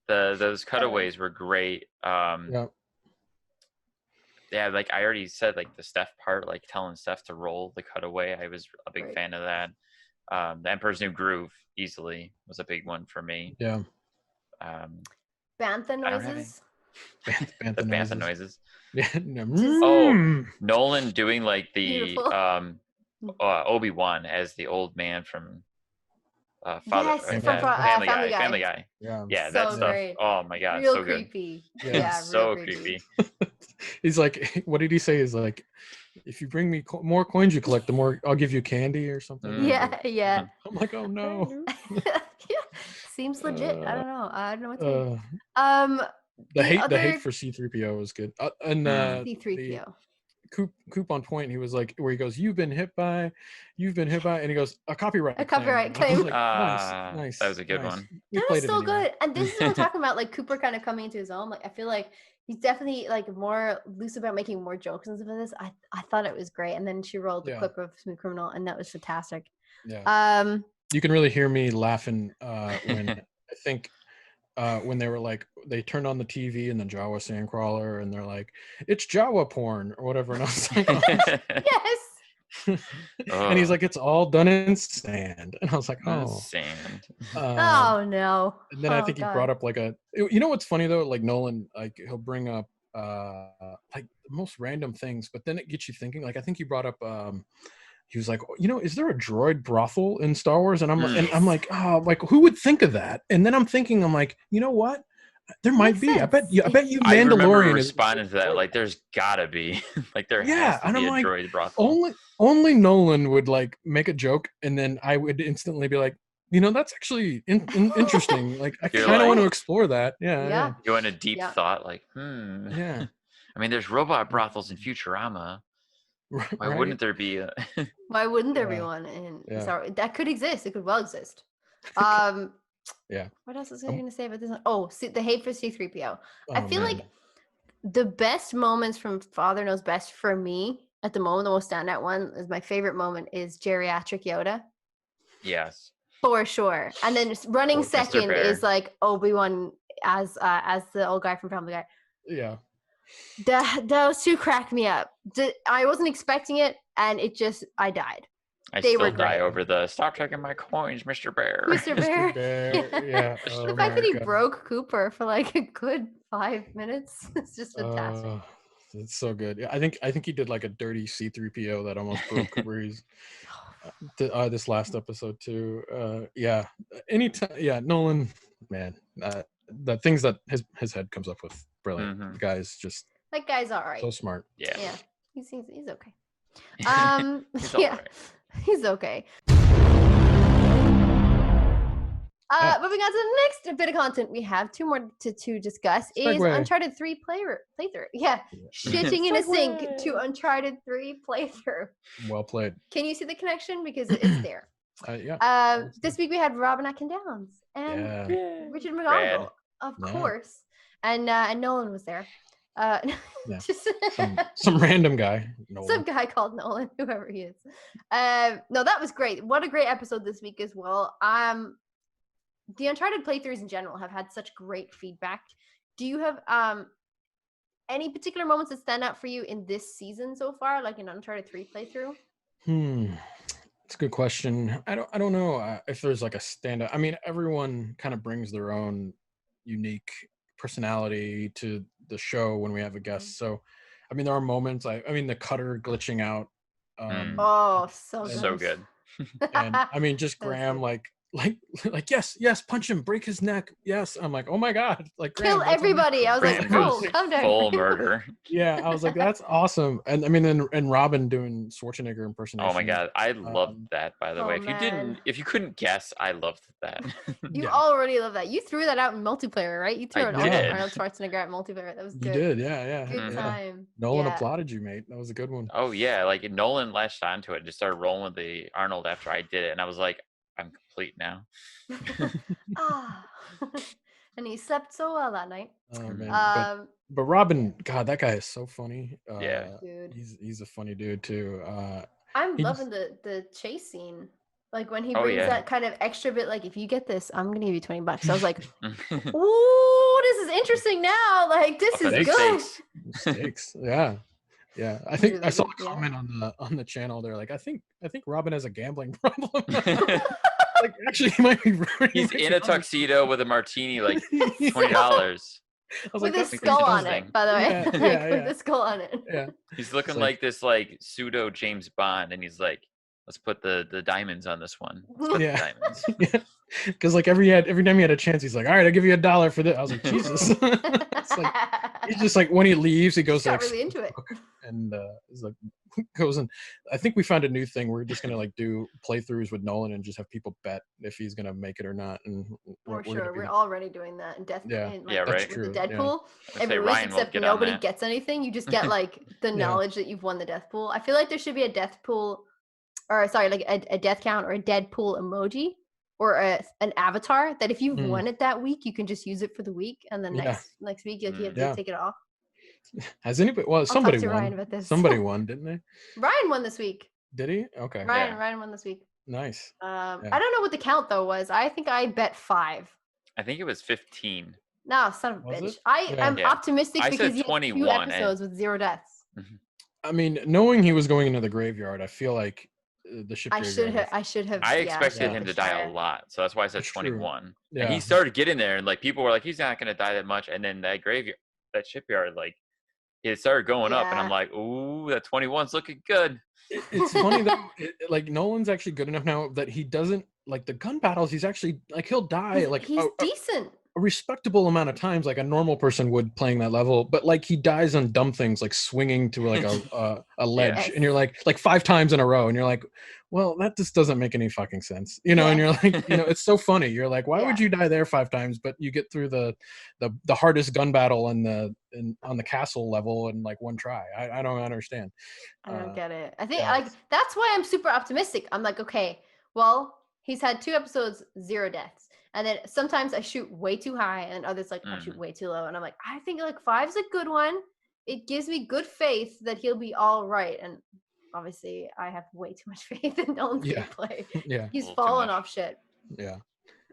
those cutaways were great. Yeah, like I already said, like the Steph part, like telling Steph to roll the cutaway. I was a big fan of that. The Emperor's New Groove easily was a big one for me. Yeah. Bantha noises. Bantha noises. Yeah. Nolan doing like the Obi-Wan as the old man from Family Guy. Yeah, so that stuff. Great. Oh my god, real so creepy. Good. Yeah, so creepy. He's like, what did he say? He's like, if you bring me more coins you collect, the more I'll give you candy or something. Yeah. I'm like, oh no. Seems legit. I don't know what to say. The hate for C-3PO was good. And C-3PO. Coop on point, he was like, where he goes, you've been hit by, and he goes, a copyright claim. Like, nice. That was a good one. That was so good. And this is what I'm talking about, like Cooper kind of coming into his own. Like I feel like he's definitely like more loose about making more jokes and stuff like this. I thought it was great. And then she rolled the clip of Smooth Criminal, and that was fantastic. Yeah. You can really hear me laughing when I think when they were like, they turned on the TV and the Jawa Sandcrawler, and they're like, it's Jawa porn or whatever, and I was like, yes. And he's like, it's all done in sand, and I was like, sand. Oh no. And then I think he brought up like you know what's funny though, like Nolan, like he'll bring up like the most random things, but then it gets you thinking. Like I think he brought up he was like, you know, is there a droid brothel in Star Wars? And I'm like, oh, like who would think of that? And then I'm thinking, I'm like, you know what? There might be. I bet you Mandalorian is responding to that. Like, there's gotta be. Like, there has to be a droid brothel. Only Nolan would like make a joke, and then I would instantly be like, you know, that's actually interesting. Like, I kind of want to explore that. Yeah. Go into deep thought, like, Yeah. I mean, there's robot brothels in Futurama. Why wouldn't there be Why wouldn't there be one in Star Wars? That could exist. It could well exist. What else was I going to say about this one? Oh, the hate for C-3PO. I feel like the best moments from Father Knows Best for me at the moment, the most standout one is my favorite moment is geriatric Yoda. Yes. For sure. And then running second is like Obi-Wan as the old guy from Family Guy. Yeah. Those two crack me up. I wasn't expecting it, and I died. I still die over the stop taking my coins, Mr. Bear. Mr. Bear. Yeah. The fact that he broke Cooper for like a good 5 minutes is just fantastic. It's so good. Yeah, I think he did like a dirty C-3PO that almost broke Cooper's this last episode too. Anytime. Nolan, man, the things that his head comes up with, brilliant. The guy's just that guy's all right. So smart. Yeah. He's okay. He's okay. Moving on to the next bit of content we have, two more to discuss, is Uncharted 3 playthrough. Yeah, shitting in a sink to Uncharted 3 playthrough. Well played. Can you see the connection? Because it's there. Yeah. This week we had Robin Atkins and Richard McGonigal, of course, and Nolan was there. Some random guy. Some guy called Nolan, whoever he is. No, that was great. What a great episode this week as well. The Uncharted playthroughs in general have had such great feedback. Do you have any particular moments that stand out for you in this season so far, like an Uncharted 3 playthrough? It's a good question. I don't know if there's like a standout. I mean, everyone kind of brings their own unique personality to the show when we have a guest. So, I mean, there are moments. I mean, the cutter glitching out. So good. And I mean, just Graham like yes, punch him, break his neck. Yes, I'm like, oh my god, like Graham, kill everybody. I was like, oh, come down. Full murder. Yeah, I was like, that's awesome. And I mean, and Robin doing Schwarzenegger impersonation. Oh my god, I loved that. By the way, if you couldn't guess, I loved that. You already love that. You threw that out in multiplayer, right? You threw it on Arnold Schwarzenegger at multiplayer. That was good. You did, yeah. Good time. Nolan applauded you, mate. That was a good one. Oh yeah, like Nolan latched onto it and just started rolling with the Arnold after I did it, and I was like, I'm complete now. And he slept so well that night. Oh man. But Robin, God, that guy is so funny. Dude. He's a funny dude too. I'm loving the chase scene. Like when he brings that kind of extra bit, like if you get this, I'm gonna give you $20. I was like, ooh, this is interesting now. Like this is good. Stakes. Yeah. I think really I saw a comment on the channel. They're like, I think Robin has a gambling problem. Like actually, he might be. He's in a tuxedo with a martini, like $20. With a skull on it, by the way. With a skull on it. Yeah. He's looking like this, like pseudo James Bond, and he's like, let's put the diamonds on this one. Diamonds. Because like every time he had a chance, he's like, all right, I'll give you $1 for this. I was like, Jesus. It's like he's just like when he leaves, he goes like really into it. And he's like goes and I think we found a new thing. We're just gonna like do playthroughs with Nolan and just have people bet if he's gonna make it or not. And we're already doing that in Death. Right. With the Deadpool. Every week, except nobody gets anything. You just get like the knowledge that you've won the death pool. I feel like there should be a death pool, or sorry, like a death count or a Deadpool emoji. Or an avatar that if you've won it that week, you can just use it for the week, and then next week you have to take it off. Has anybody? Well, somebody won. Ryan about this. Somebody won, didn't they? Ryan won this week. Did he? Okay. Ryan won this week. Nice. I don't know what the count though was. I think I bet 5. I think it was 15. No, son of a bitch. I'm optimistic because he had 2 episodes with 0 deaths. I mean, knowing he was going into the graveyard, I feel like the ship. I should have. I expected him to die a lot, so that's why I said 21. Yeah. And he started getting there, and like people were like, "He's not going to die that much." And then that shipyard, like it started going up, and I'm like, "Ooh, that 21's looking good." It's funny though, like Nolan's actually good enough now that he doesn't like the gun battles. He's actually like he'll die he's decent. A respectable amount of times, like a normal person would playing that level, but like he dies on dumb things like swinging to like a ledge, and you're like 5 times in a row, and you're like, well, that just doesn't make any fucking sense, you know. And you're like, it's so funny. You're like, why would you die there 5 times, but you get through the hardest gun battle on the castle level in like 1 try? I don't understand. I don't get it. I think like that's why I'm super optimistic. I'm like, okay, well, he's had 2 episodes, 0 deaths. And then sometimes I shoot way too high, and others like I shoot way too low. And I'm like, I think like 5's a good one. It gives me good faith that he'll be all right. And obviously, I have way too much faith in Nolan's gameplay. Yeah, he's fallen off shit. Yeah,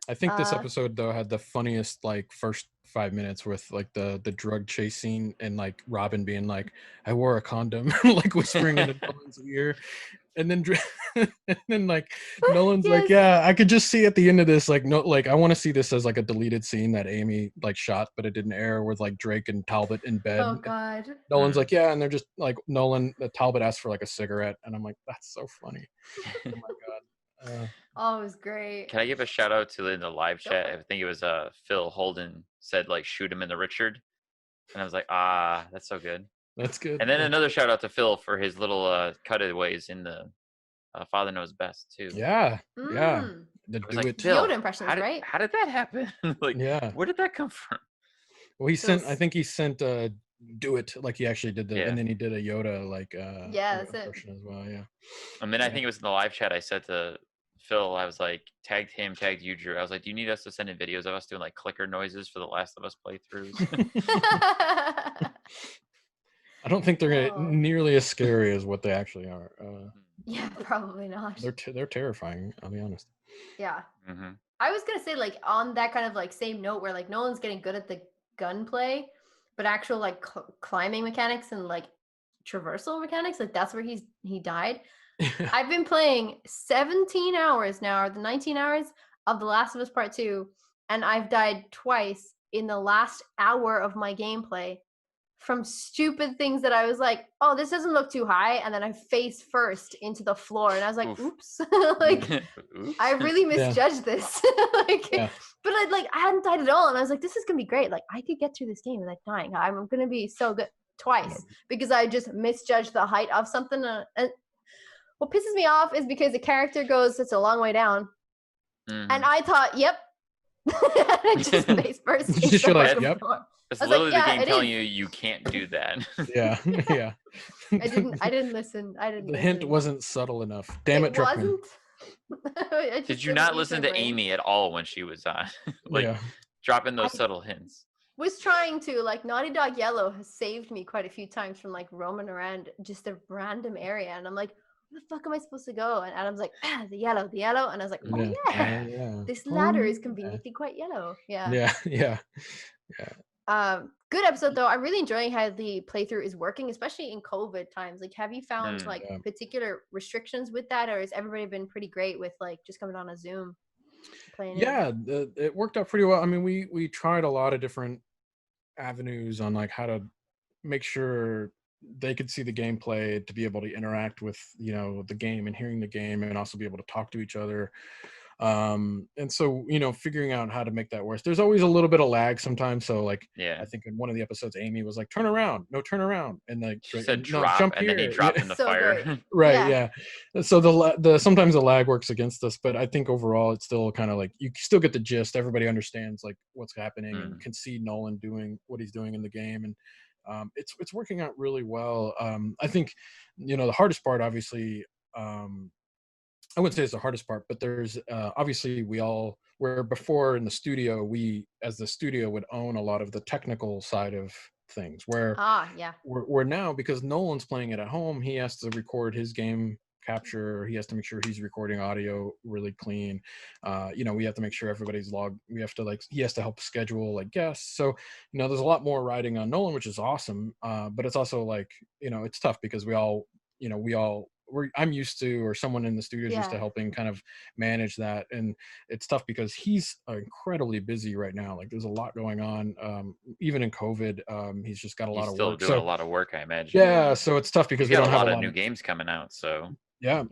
I think this episode though had the funniest like first 5 minutes with like the drug chase scene and like Robin being like, "I wore a condom," like whispering into Nolan's ear. And then like Nolan's like, yeah, I could just see at the end of this, like, no, like I want to see this as like a deleted scene that Amy like shot, but it didn't air, with like Drake and Talbot in bed. Oh God. Nolan's like, yeah, and they're just like Talbot asked for like a cigarette, and I'm like, that's so funny. Oh my God. It was great. Can I give a shout out to in the live chat? I think it was Phil Holden said like shoot him in the Richard, and I was like, that's so good. That's good. And then another shout out to Phil for his little cutaways in the Father Knows Best too. Yeah. the I was like, Yoda impressions, right? How did that happen? Like, yeah. Where did that come from? Well, I think he sent do it, like he actually did and then he did a Yoda like that's impression as well. Yeah. And then I think it was in the live chat I said to Phil, I was like, tagged him, tagged you, Drew. I was like, do you need us to send in videos of us doing like clicker noises for the Last of Us playthroughs? I don't think they're nearly as scary as what they actually are. Yeah, probably not. They're terrifying, I'll be honest. Yeah. Mm-hmm. I was gonna say, like, on that kind of like same note where like Nolan's getting good at the gunplay, but actual like climbing mechanics and like traversal mechanics, like that's where he died. I've been playing 17 hours now, or the 19 hours of The Last of Us Part 2, and I've died twice in the last hour of my gameplay from stupid things that I was like, oh, this doesn't look too high, and then I face first into the floor, and I was like, oops. Like, oops. I really misjudged this. Like, but I hadn't died at all, and I was like, this is gonna be great. Like, I could get through this game without dying. I'm gonna be so good twice because I just misjudged the height of something. And what pisses me off is because the character goes, it's a long way down, and I thought, yep. I just face first. Just you're like, yep. It's literally the game telling you can't do that. Yeah. I didn't listen. The hint wasn't subtle enough. Damn it, Druckmann. Did you not listen to Amy at all when she was on? Dropping those subtle hints. Was trying to, like, Naughty Dog Yellow has saved me quite a few times from like roaming around just a random area, and I'm like, where the fuck am I supposed to go? And Adam's like, the yellow, and I was like, this ladder is conveniently quite yellow. Yeah. Good episode though. I'm really enjoying how the playthrough is working, especially in COVID times. Like, have you found particular restrictions with that, or has everybody been pretty great with like just coming on a Zoom playing? It worked out pretty well. I mean, we tried a lot of different avenues on like how to make sure they could see the gameplay, to be able to interact with the game and hearing the game, and also be able to talk to each other. And so figuring out how to make that work. There's always a little bit of lag sometimes, so like I think in one of the episodes Amy was like, turn around, and like she said drop, jump here. And then he dropped in the fire. Right. So the sometimes the lag works against us, but I think overall it's still kind of like you still get the gist. Everybody understands like what's happening and can see Nolan doing what he's doing in the game, and it's working out really well. I think the hardest part, obviously, I wouldn't say it's the hardest part, but there's obviously where before in the studio, we as the studio would own a lot of the technical side of things, where we're now, because Nolan's playing it at home, he has to record his game capture, he has to make sure he's recording audio really clean. We have to make sure everybody's logged. We have to he has to help schedule like guests. So there's a lot more riding on Nolan, which is awesome. But it's also like it's tough because I'm used to, or someone in the studio is used to helping kind of manage that, and it's tough because he's incredibly busy right now. Like there's a lot going on, even in COVID. He's just got a lot of work. Still doing a lot of work, I imagine. Yeah, so it's tough because we don't have a lot of new games coming out. So yeah.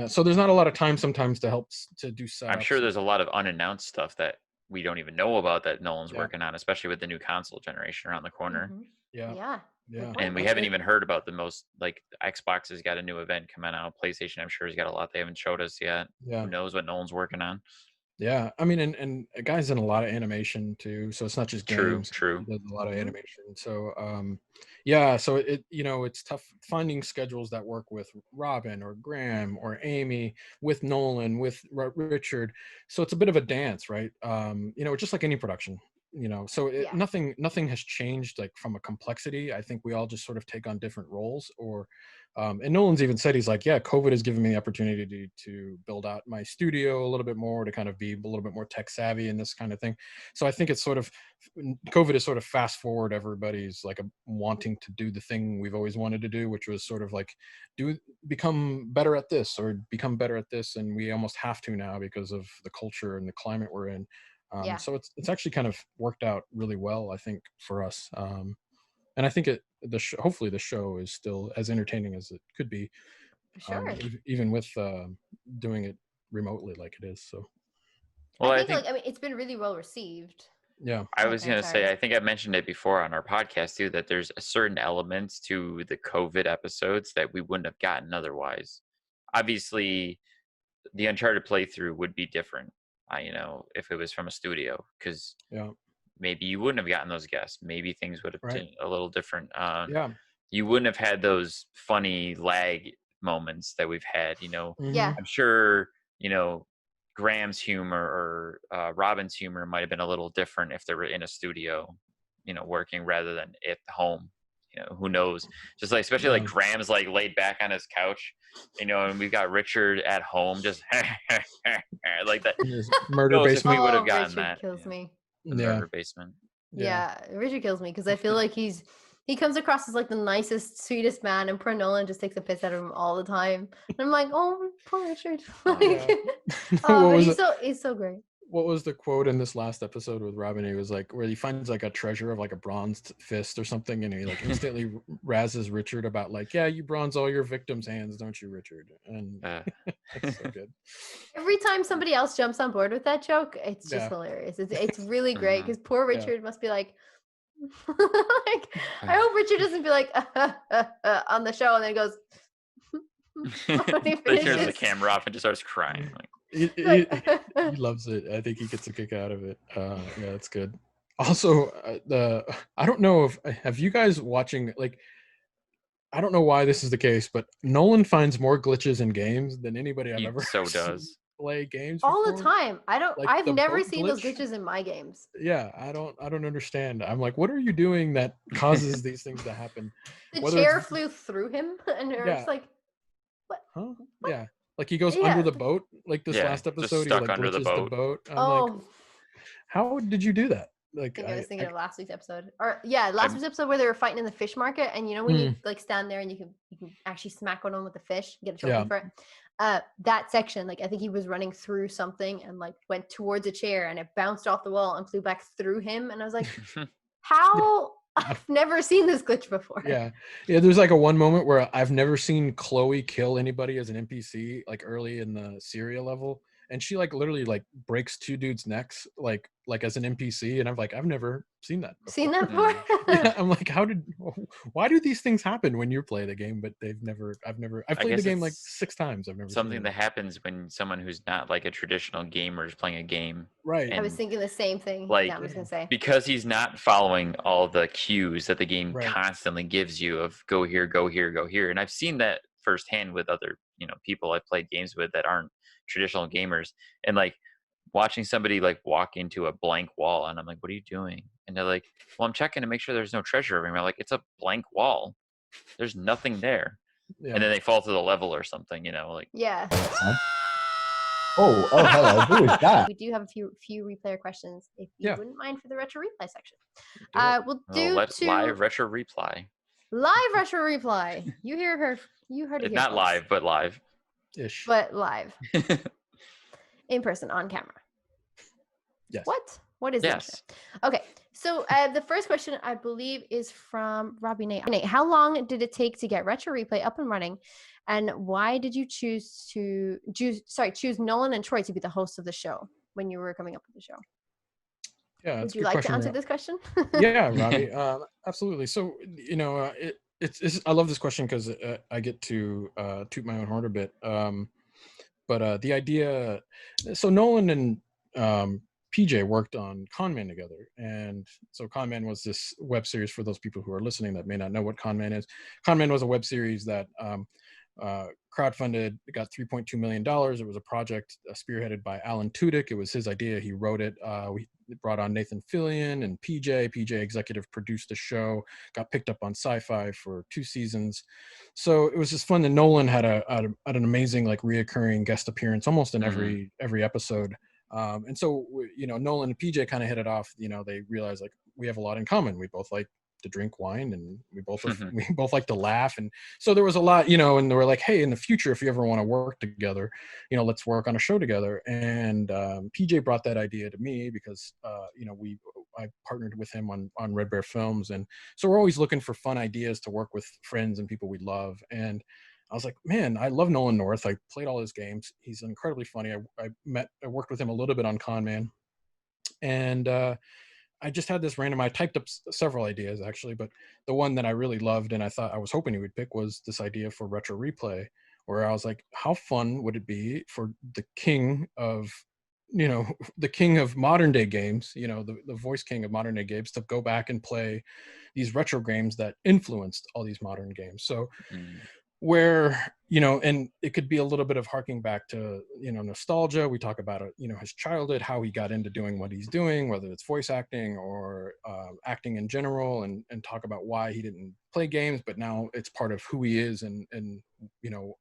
So there's not a lot of time sometimes to help to do setups. I'm sure there's a lot of unannounced stuff that we don't even know about that Nolan's working on, especially with the new console generation around the corner. Yeah. And we haven't even heard about the most, like, Xbox has got a new event coming out. PlayStation, I'm sure, has got a lot they haven't showed us yet. Who knows what Nolan's working on? Yeah, I mean, and a guy's in a lot of animation too, so it's not just games. True. He does a lot of animation. So, so it's tough finding schedules that work with Robin or Graham or Amy, with Nolan, with Richard. So it's a bit of a dance, right? Just like any production. So nothing has changed like from a complexity. I think we all just sort of take on different roles, and Nolan's even said, he's like, COVID has given me the opportunity to build out my studio a little bit more, to kind of be a little bit more tech savvy and this kind of thing. So I think it's sort of, COVID is sort of fast forward everybody's like wanting to do the thing we've always wanted to do, which was sort of like become better at this or become better at this. And we almost have to now because of the culture and the climate we're in. So it's actually kind of worked out really well, I think, for us. And I think hopefully the show is still as entertaining as it could be, even with doing it remotely like it is. So, well, I think it's been really well received. Yeah, I was going to say, I think I mentioned it before on our podcast too, that there's a certain elements to the COVID episodes that we wouldn't have gotten otherwise. Obviously, the Uncharted playthrough would be different, you know, if it was from a studio, because maybe you wouldn't have gotten those guests. Maybe things would have been a little different. You wouldn't have had those funny lag moments that we've had, you know. I'm sure, you know, Graham's humor or Robin's humor might have been a little different if they were in a studio, you know, working rather than at home. You know, who knows? Just like, especially like Graham's like laid back on his couch, you know, and we've got Richard at home just like that. Murder basement. We would have gotten Richard that. Kills me. The murder basement. Yeah, Richard kills me because I feel like he comes across as like the nicest, sweetest man, and poor Nolan just takes a piss out of him all the time. And I'm like, oh, poor Richard. Like, but he's so great. What was the quote in this last episode with Robin? He was like, where he finds like a treasure of like a bronzed fist or something, and he like instantly razzes Richard about like, yeah, you bronze all your victims' hands, don't you, Richard? And that's so good. Every time somebody else jumps on board with that joke, it's just hilarious. It's really great because poor Richard must be like, like, I hope Richard doesn't be like on the show and then goes. He turns the camera off and just starts crying. Like, he loves it. I think he gets a kick out of it. Yeah, that's good. Also, I don't know if have you guys watching, like, I don't know why this is the case, but Nolan finds more glitches in games than anybody I've ever does play games all before. the time. Like I've never seen those glitches in my games. Yeah, I don't understand. I'm like, what are you doing that causes these things to happen? The chair flew through him, and it's like, what? Huh? What? Yeah. Like he goes under the boat. Like this last episode, he like glitches the boat. I'm like, how did you do that? Like I was thinking of last week's episode, or last week's episode where they were fighting in the fish market, and you know when you like stand there and you can actually smack one on with the fish, get a trophy for it. That section, like I think he was running through something and like went towards a chair and it bounced off the wall and flew back through him, and I was like, how? I've never seen this glitch before. Yeah. There's like a one moment where I've never seen Chloe kill anybody as an NPC, like early in the Syria level, and she like literally like breaks two dudes' necks like as an NPC, and I'm like, I've never seen that before. Yeah, I'm like, why do these things happen when you play the game? But I've played the game like 6 times. I've never something that happens when someone who's not like a traditional gamer is playing a game. Right. I was thinking the same thing. Like, I was gonna say, because he's not following all the cues that the game constantly gives you of go here, go here, go here. And I've seen that firsthand with other, you know, people I've played games with that aren't traditional gamers, and like watching somebody like walk into a blank wall, and I'm like, what are you doing? And they're like, well, I'm checking to make sure there's no treasure over here. I'm like, it's a blank wall, there's nothing there. And then they fall to the level or something, you know, like Oh, hello, who is that? We do have a few replayer questions if you wouldn't mind for the retro replay section. We'll do live retro replay. Live retro replay. You heard it. Not live, but live ish. But live. In person, on camera. Yes. What is this? Okay, so the first question I believe is from Robbie Nate. Nate, how long did it take to get Retro Replay up and running, and why did you choose Nolan and Troy to be the hosts of the show when you were coming up with the show? Yeah, would you like to answer this question? Yeah, Robbie, absolutely. So you know, it's I love this question because I get to toot my own horn a bit. But the idea, so Nolan and PJ worked on Con Man together. And so Con Man was this web series, for those people who are listening that may not know what Con Man is. Con Man was a web series that crowdfunded, got $3.2 million. It was a project spearheaded by Alan Tudyk. It was his idea. He wrote it. We brought on Nathan Fillion and PJ. PJ executive produced the show, got picked up on Sci-Fi for 2 seasons. So it was just fun. And Nolan had an amazing like reoccurring guest appearance almost in every episode. And so, you know, Nolan and PJ kind of hit it off. You know, they realized like we have a lot in common. We both like to drink wine, and we both like to laugh. And so there was a lot, you know, and they were like, hey, in the future, if you ever want to work together, you know, let's work on a show together. And PJ brought that idea to me because, you know, I partnered with him on Red Bear Films. And so we're always looking for fun ideas to work with friends and people we love. And I was like, man, I love Nolan North. I played all his games. He's incredibly funny. I worked with him a little bit on Con Man. And I just had this random, I typed up several ideas actually, but the one that I really loved and I thought I was hoping he would pick was this idea for Retro Replay, where I was like, how fun would it be for the king of, you know, the king of modern day games, you know, the voice king of modern day games, to go back and play these retro games that influenced all these modern games. So where, you know, and it could be a little bit of harking back to, you know, nostalgia. We talk about, you know, his childhood, how he got into doing what he's doing, whether it's voice acting or acting in general, and talk about why he didn't play games, but now it's part of who he is, and you know,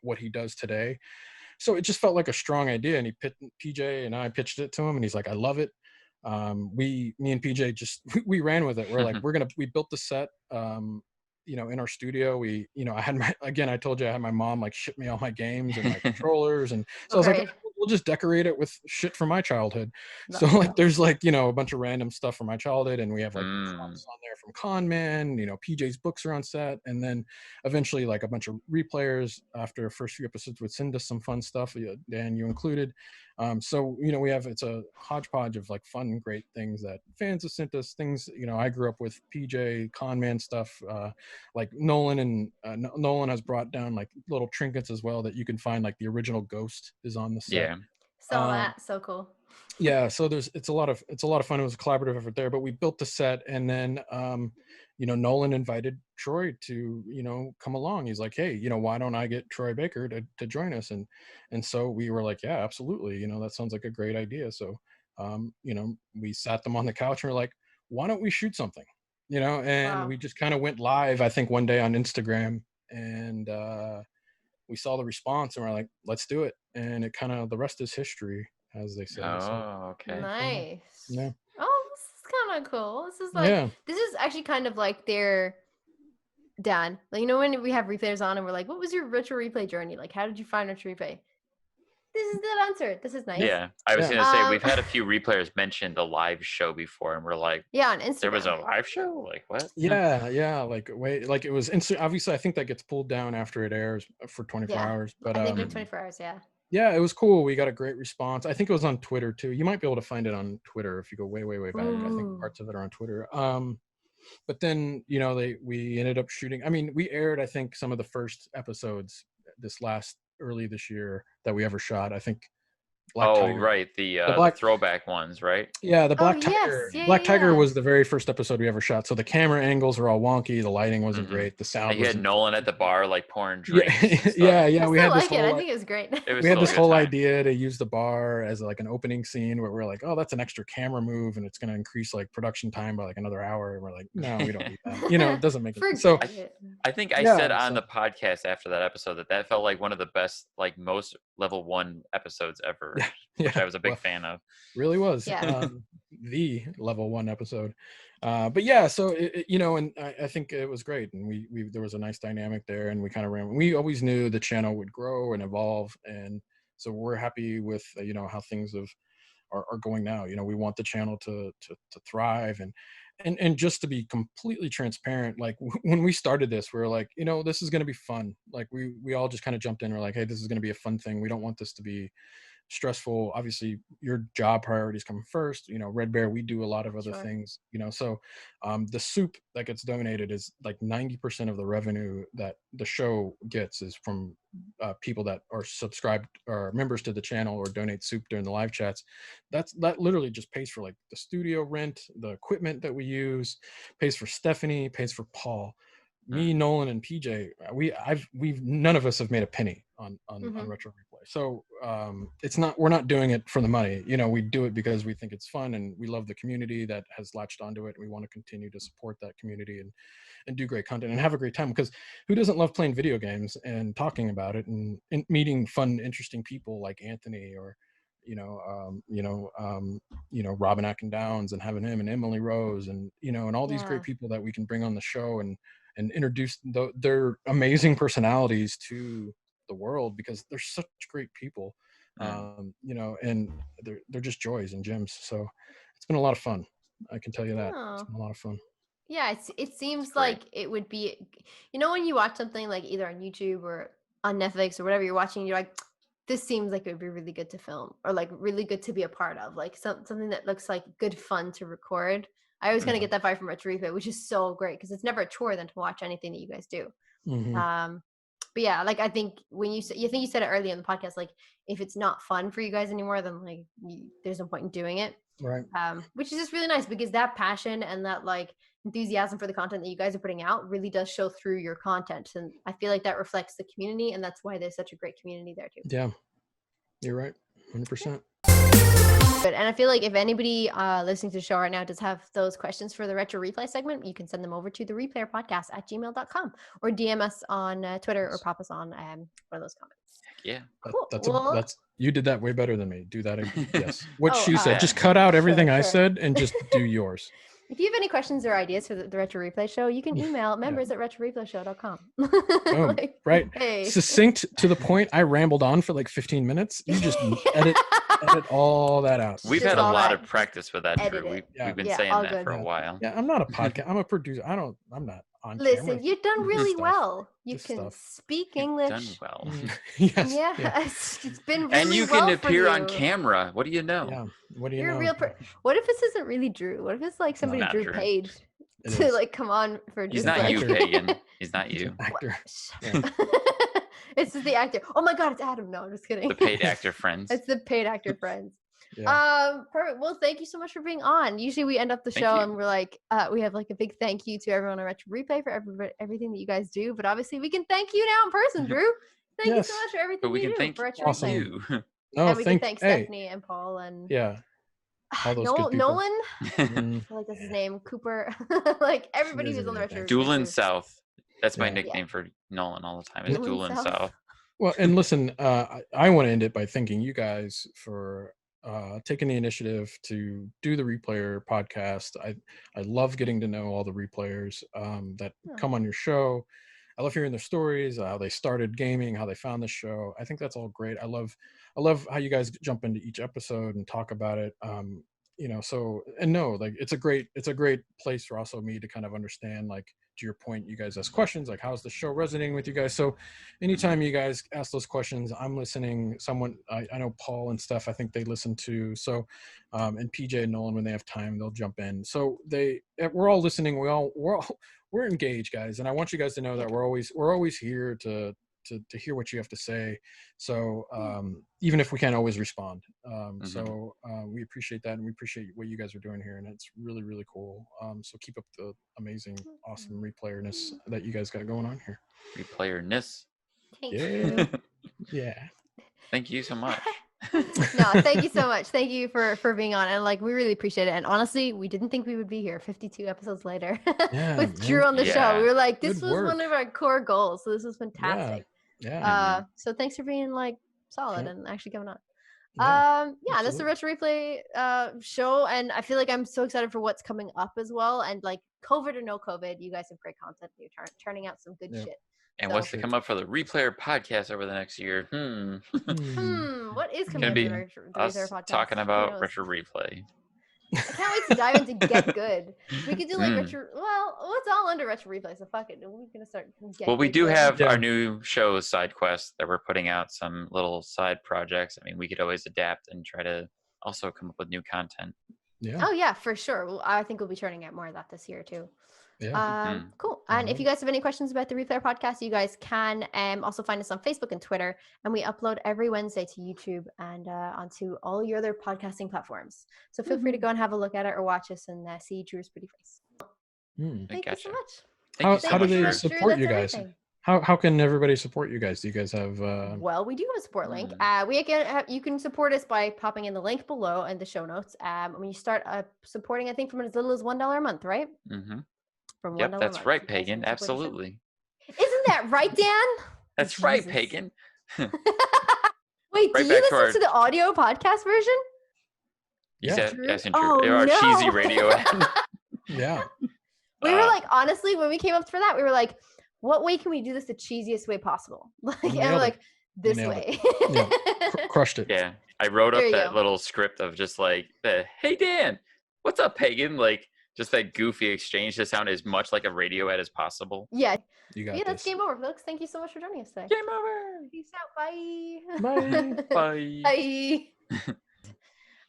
what he does today. So it just felt like a strong idea, and PJ and I pitched it to him, and he's like, I love it. Me and PJ just we ran with it. We're like, we built the set, you know, in our studio. We, you know, I told you I had my mom like ship me all my games and my controllers, and so I was like, we'll just decorate it with shit from my childhood. So like there's like, you know, a bunch of random stuff from my childhood, and we have like props on there from Con Man, you know, PJ's books are on set, and then eventually like a bunch of replayers after the first few episodes would send us some fun stuff, Dan, you included. So, you know, it's a hodgepodge of like fun, great things that fans have sent us, things, you know, I grew up with, PJ, Con Man stuff, like Nolan has brought down like little trinkets as well that you can find, like the original Ghost is on the set. So cool. Yeah, so it's a lot of fun. It was a collaborative effort there, but we built the set, and then you know, Nolan invited Troy to, you know, come along. He's like, hey, you know, why don't I get Troy Baker to join us? And so we were like, yeah, absolutely, you know, that sounds like a great idea. So you know, we sat them on the couch and we're like, why don't we shoot something, you know? And we just kind of went live, I think one day on Instagram, and we saw the response, and we're like, let's do it. And it kind of, the rest is history, as they say. Okay. Nice. Yeah. Oh, this is kind of cool. This is like, this is actually kind of like their Dan. Like, you know, when we have replayers on and we're like, what was your retro replay journey? Like, how did you find retro replay? This is that answer. This is nice. Yeah, I was gonna say, we've had a few replayers mention the live show before, and we're like, on Instagram. There was a live show? Like what? Yeah, like wait, like it was instant. Obviously, I think that gets pulled down after it airs for 24 hours. But I think like 24 hours. Yeah, it was cool. We got a great response. I think it was on Twitter too. You might be able to find it on Twitter if you go way back. I think parts of it are on Twitter. But then, you know, we ended up shooting. I mean, we aired, I think, some of the first episodes early this year that we ever shot. I think Black Tiger. Right, the throwback ones, right? Yeah, the Black Tiger. Black Tiger was the very first episode we ever shot. So the camera angles were all wonky, the lighting wasn't great, the sound. You had Nolan at the bar, like pouring drinks. Yeah. We had this I think it was great. We had this whole idea to use the bar as like an opening scene where we're like, oh, that's an extra camera move, and it's going to increase like production time by like another hour. And we're like, no, we don't need that. You know, it doesn't make sense. So I think I said on the podcast after that episode that felt like one of the best, like most level 1 episodes ever. Which I was a big fan of. Really was. The level 1 episode. But yeah, so you know, and I think it was great, and we there was a nice dynamic there, and we kind of we always knew the channel would grow and evolve, and so we're happy with you know, how things are going now. You know, we want the channel to thrive, and just to be completely transparent, like when we started this, we were like, you know, this is going to be fun. Like we all just kind of jumped in. We're like, hey, this is going to be a fun thing. We don't want this to be stressful. Obviously your job priorities come first. You know, Red Bear, we do a lot of other things, you know, so the soup that gets donated is like 90% of the revenue that the show gets is from people that are subscribed or members to the channel or donate soup during the live chats. That literally just pays for like the studio rent, the equipment that we use, pays for Stephanie, pays for Paul. Me, Nolan, and PJ, we've none of us have made a penny on Retro Replay. So we're not doing it for the money. You know, we do it because we think it's fun, and we love the community that has latched onto it. And we want to continue to support that community and do great content and have a great time, because who doesn't love playing video games and talking about it and meeting fun, interesting people like Anthony or Robin Atkin Downs, and having him and Emily Rose, and you know, and all these great people that we can bring on the show and introduce their amazing personalities to the world, because they're such great people. You know, and they're just joys and gems. So it's been a lot of fun. I can tell you that. It's been a lot of fun. Yeah, it seems like it would be, you know, when you watch something like either on YouTube or on Netflix or whatever you're watching, you're like, this seems like it would be really good to film, or like really good to be a part of, like something that looks like good fun to record. I always kind of get that vibe from Retro Replay, which is so great because it's never a chore than to watch anything that you guys do. But yeah, like I think when you said it earlier in the podcast, like if it's not fun for you guys anymore, then like there's no point in doing it. Right. Which is just really nice because that passion and that like enthusiasm for the content that you guys are putting out really does show through your content, and I feel like that reflects the community, and that's why there's such a great community there too. Yeah, you're right, 100%. And I feel like if anybody listening to the show right now does have those questions for the Retro Replay segment, you can send them over to thereplayerpodcast@gmail.com or DM us on Twitter or pop us on one of those comments. Yeah. Cool. That's you did that way better than me. Do that again. Yes. What she said. yeah. Just cut out everything I Sure. said and just do yours. If you have any questions or ideas for the Retro Replay show, you can email members@retroreplayshow.com. Boom. Right. Hey. Succinct to the point. I rambled on for like 15 minutes. You just edit all that out. We've Just had a all lot that. of practice with that, Edit Drew. it. We've been Yeah, saying all that good. for a while. Yeah, I'm not a podcast. I'm a producer. I'm not on Listen, camera. you've done really Stuff. well. You Just can stuff. speak You've English. done well. Yes. Yeah, it's been really And you well can appear for on you. camera. What do you know? Yeah. What do you You're know? a real What if this isn't really Drew? What if it's like somebody not Drew Drew. paid It to is. like come on for He's just not like you, Pagan. He's not He's you. an actor. It's just the actor. Oh my god, it's Adam. No, I'm just kidding. The paid actor friends. It's the paid actor friends. Yeah. Perfect. Well, thank you so much for being on. Usually we end up the Thank show you. and we're like, we have like a big thank you to everyone on Retro Replay for everything that you guys do. But obviously we can thank you now in person, Drew. Thank you so Yes. much for everything But we you can do thank for Retro Awesome. Replay. you. No, And we can thank hey, Stephanie and Paul and yeah, all those good people. Nolan. Mm, I feel like that's his name. Cooper. Like everybody is who's on the a Retro nice Replay Doolin crew. South. That's my Yeah. nickname for Nolan all the time. Is Doolin Doolin South. South. Well, and listen, I want to end it by thanking you guys for taking the initiative to do the Replayer podcast. I love getting to know all the replayers that come on your show. I love hearing their stories, how they started gaming, how they found the show. I think that's all great. I love how you guys jump into each episode and talk about it. So and no, like it's a great place for also me to kind of understand, like, to your point, you guys ask questions like, how's the show resonating with you guys? So anytime you guys ask those questions, I'm listening. Someone I know Paul and Steph, I think they listen to. So and PJ and Nolan, when they have time, they'll jump in. So we're all listening. We're engaged, guys, and I want you guys to know that we're always here to hear what you have to say. So even if we can't always respond, so we appreciate that, and we appreciate what you guys are doing here, and it's really, really cool. So keep up the amazing, awesome replayerness that you guys got going on here. Replayerness. Yeah. Yeah. Thank you so much. No, thank you so much. Thank you for being on, and like we really appreciate it. And honestly, we didn't think we would be here 52 episodes later Yeah, with man. Drew on the show. Yeah. We were like, this Good was one work. of our core goals, so this was fantastic. Yeah. So thanks for being like solid Yeah. and actually coming on. Yeah, This is the Retro Replay show, and I feel like I'm so excited for what's coming up as well. And like COVID or no COVID, you guys have great content. You're turning out some good Yeah. shit. And So- what's to come up for the Replayer podcast over the next year? What is coming Gonna up be for the Us Retro Podcast? talking Who about knows? Retro Replay. I can't wait to dive into Get Good. We could do like Mm. retro. Well, it's all under Retro Replay, so fuck it. We're gonna start. Well, we Good do going. have Yeah. our new show, Side Quest, that we're putting out some little side projects. I mean, we could always adapt and try to also come up with new content. Yeah. Oh yeah, for sure. Well, I think we'll be turning out more of that this year too. Yeah. Cool. And if Mhm. you guys have any questions about the Replayer podcast, you guys can also find us on Facebook and Twitter. And we upload every Wednesday to YouTube and onto all your other podcasting platforms. So feel free to go and have a look at it or watch us and see Drew's pretty face. Thank you so much. Thank you so How do much, they Drew. support Drew, you that's guys? everything. How can everybody support you guys? Do you guys have Well, we do have a support link. You can support us by popping in the link below in the show notes. When you start supporting, I think from as little as $1 a month, right? Mm-hmm. From Yep, $1 that's a month, right, you guys Pagan. can support the show. Absolutely. Isn't that right, Dan? That's right, Jesus. Pagan. Wait, Right do you back to listen our- to the audio podcast version? Yeah. Yes, Oh, our no. cheesy radio ad. yeah. We were like, honestly, when we came up for that, we were like, what way can we do this the cheesiest way possible? Like, and we're nailed it. like, this nailed way. Yeah. Crushed it. Yeah, I wrote There up you that go. little script of just like, hey, Dan, what's up, Pagan? Like, just that goofy exchange to sound as much like a radio ad as possible. Yeah. You got That's this. game over, folks. Thank you so much for joining us today. Game over. Peace out. Bye. Bye. Bye. Bye.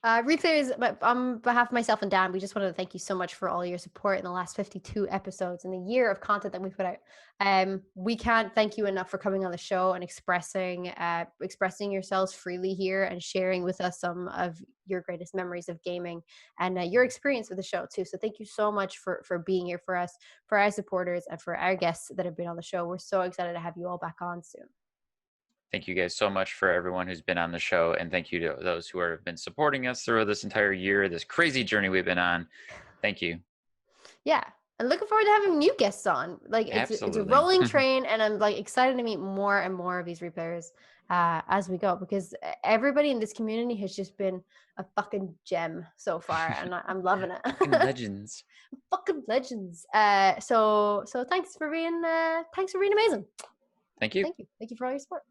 Replayers, on behalf of myself and Dan, we just wanted to thank you so much for all your support in the last 52 episodes and the year of content that we put out. We can't thank you enough for coming on the show and expressing yourselves freely here and sharing with us some of your greatest memories of gaming and your experience with the show too. So thank you so much for being here for us, for our supporters, and for our guests that have been on the show. We're so excited to have you all back on soon. Thank you guys so much for everyone who's been on the show. And thank you to those who have been supporting us through this entire year, this crazy journey we've been on. Thank you. Yeah. And looking forward to having new guests on. Like it's a rolling train, and I'm like excited to meet more and more of these replayers as we go, because everybody in this community has just been a fucking gem so far, and I'm loving it. Fucking legends. Fucking legends. So thanks for being amazing. Thank you. Thank you for all your support.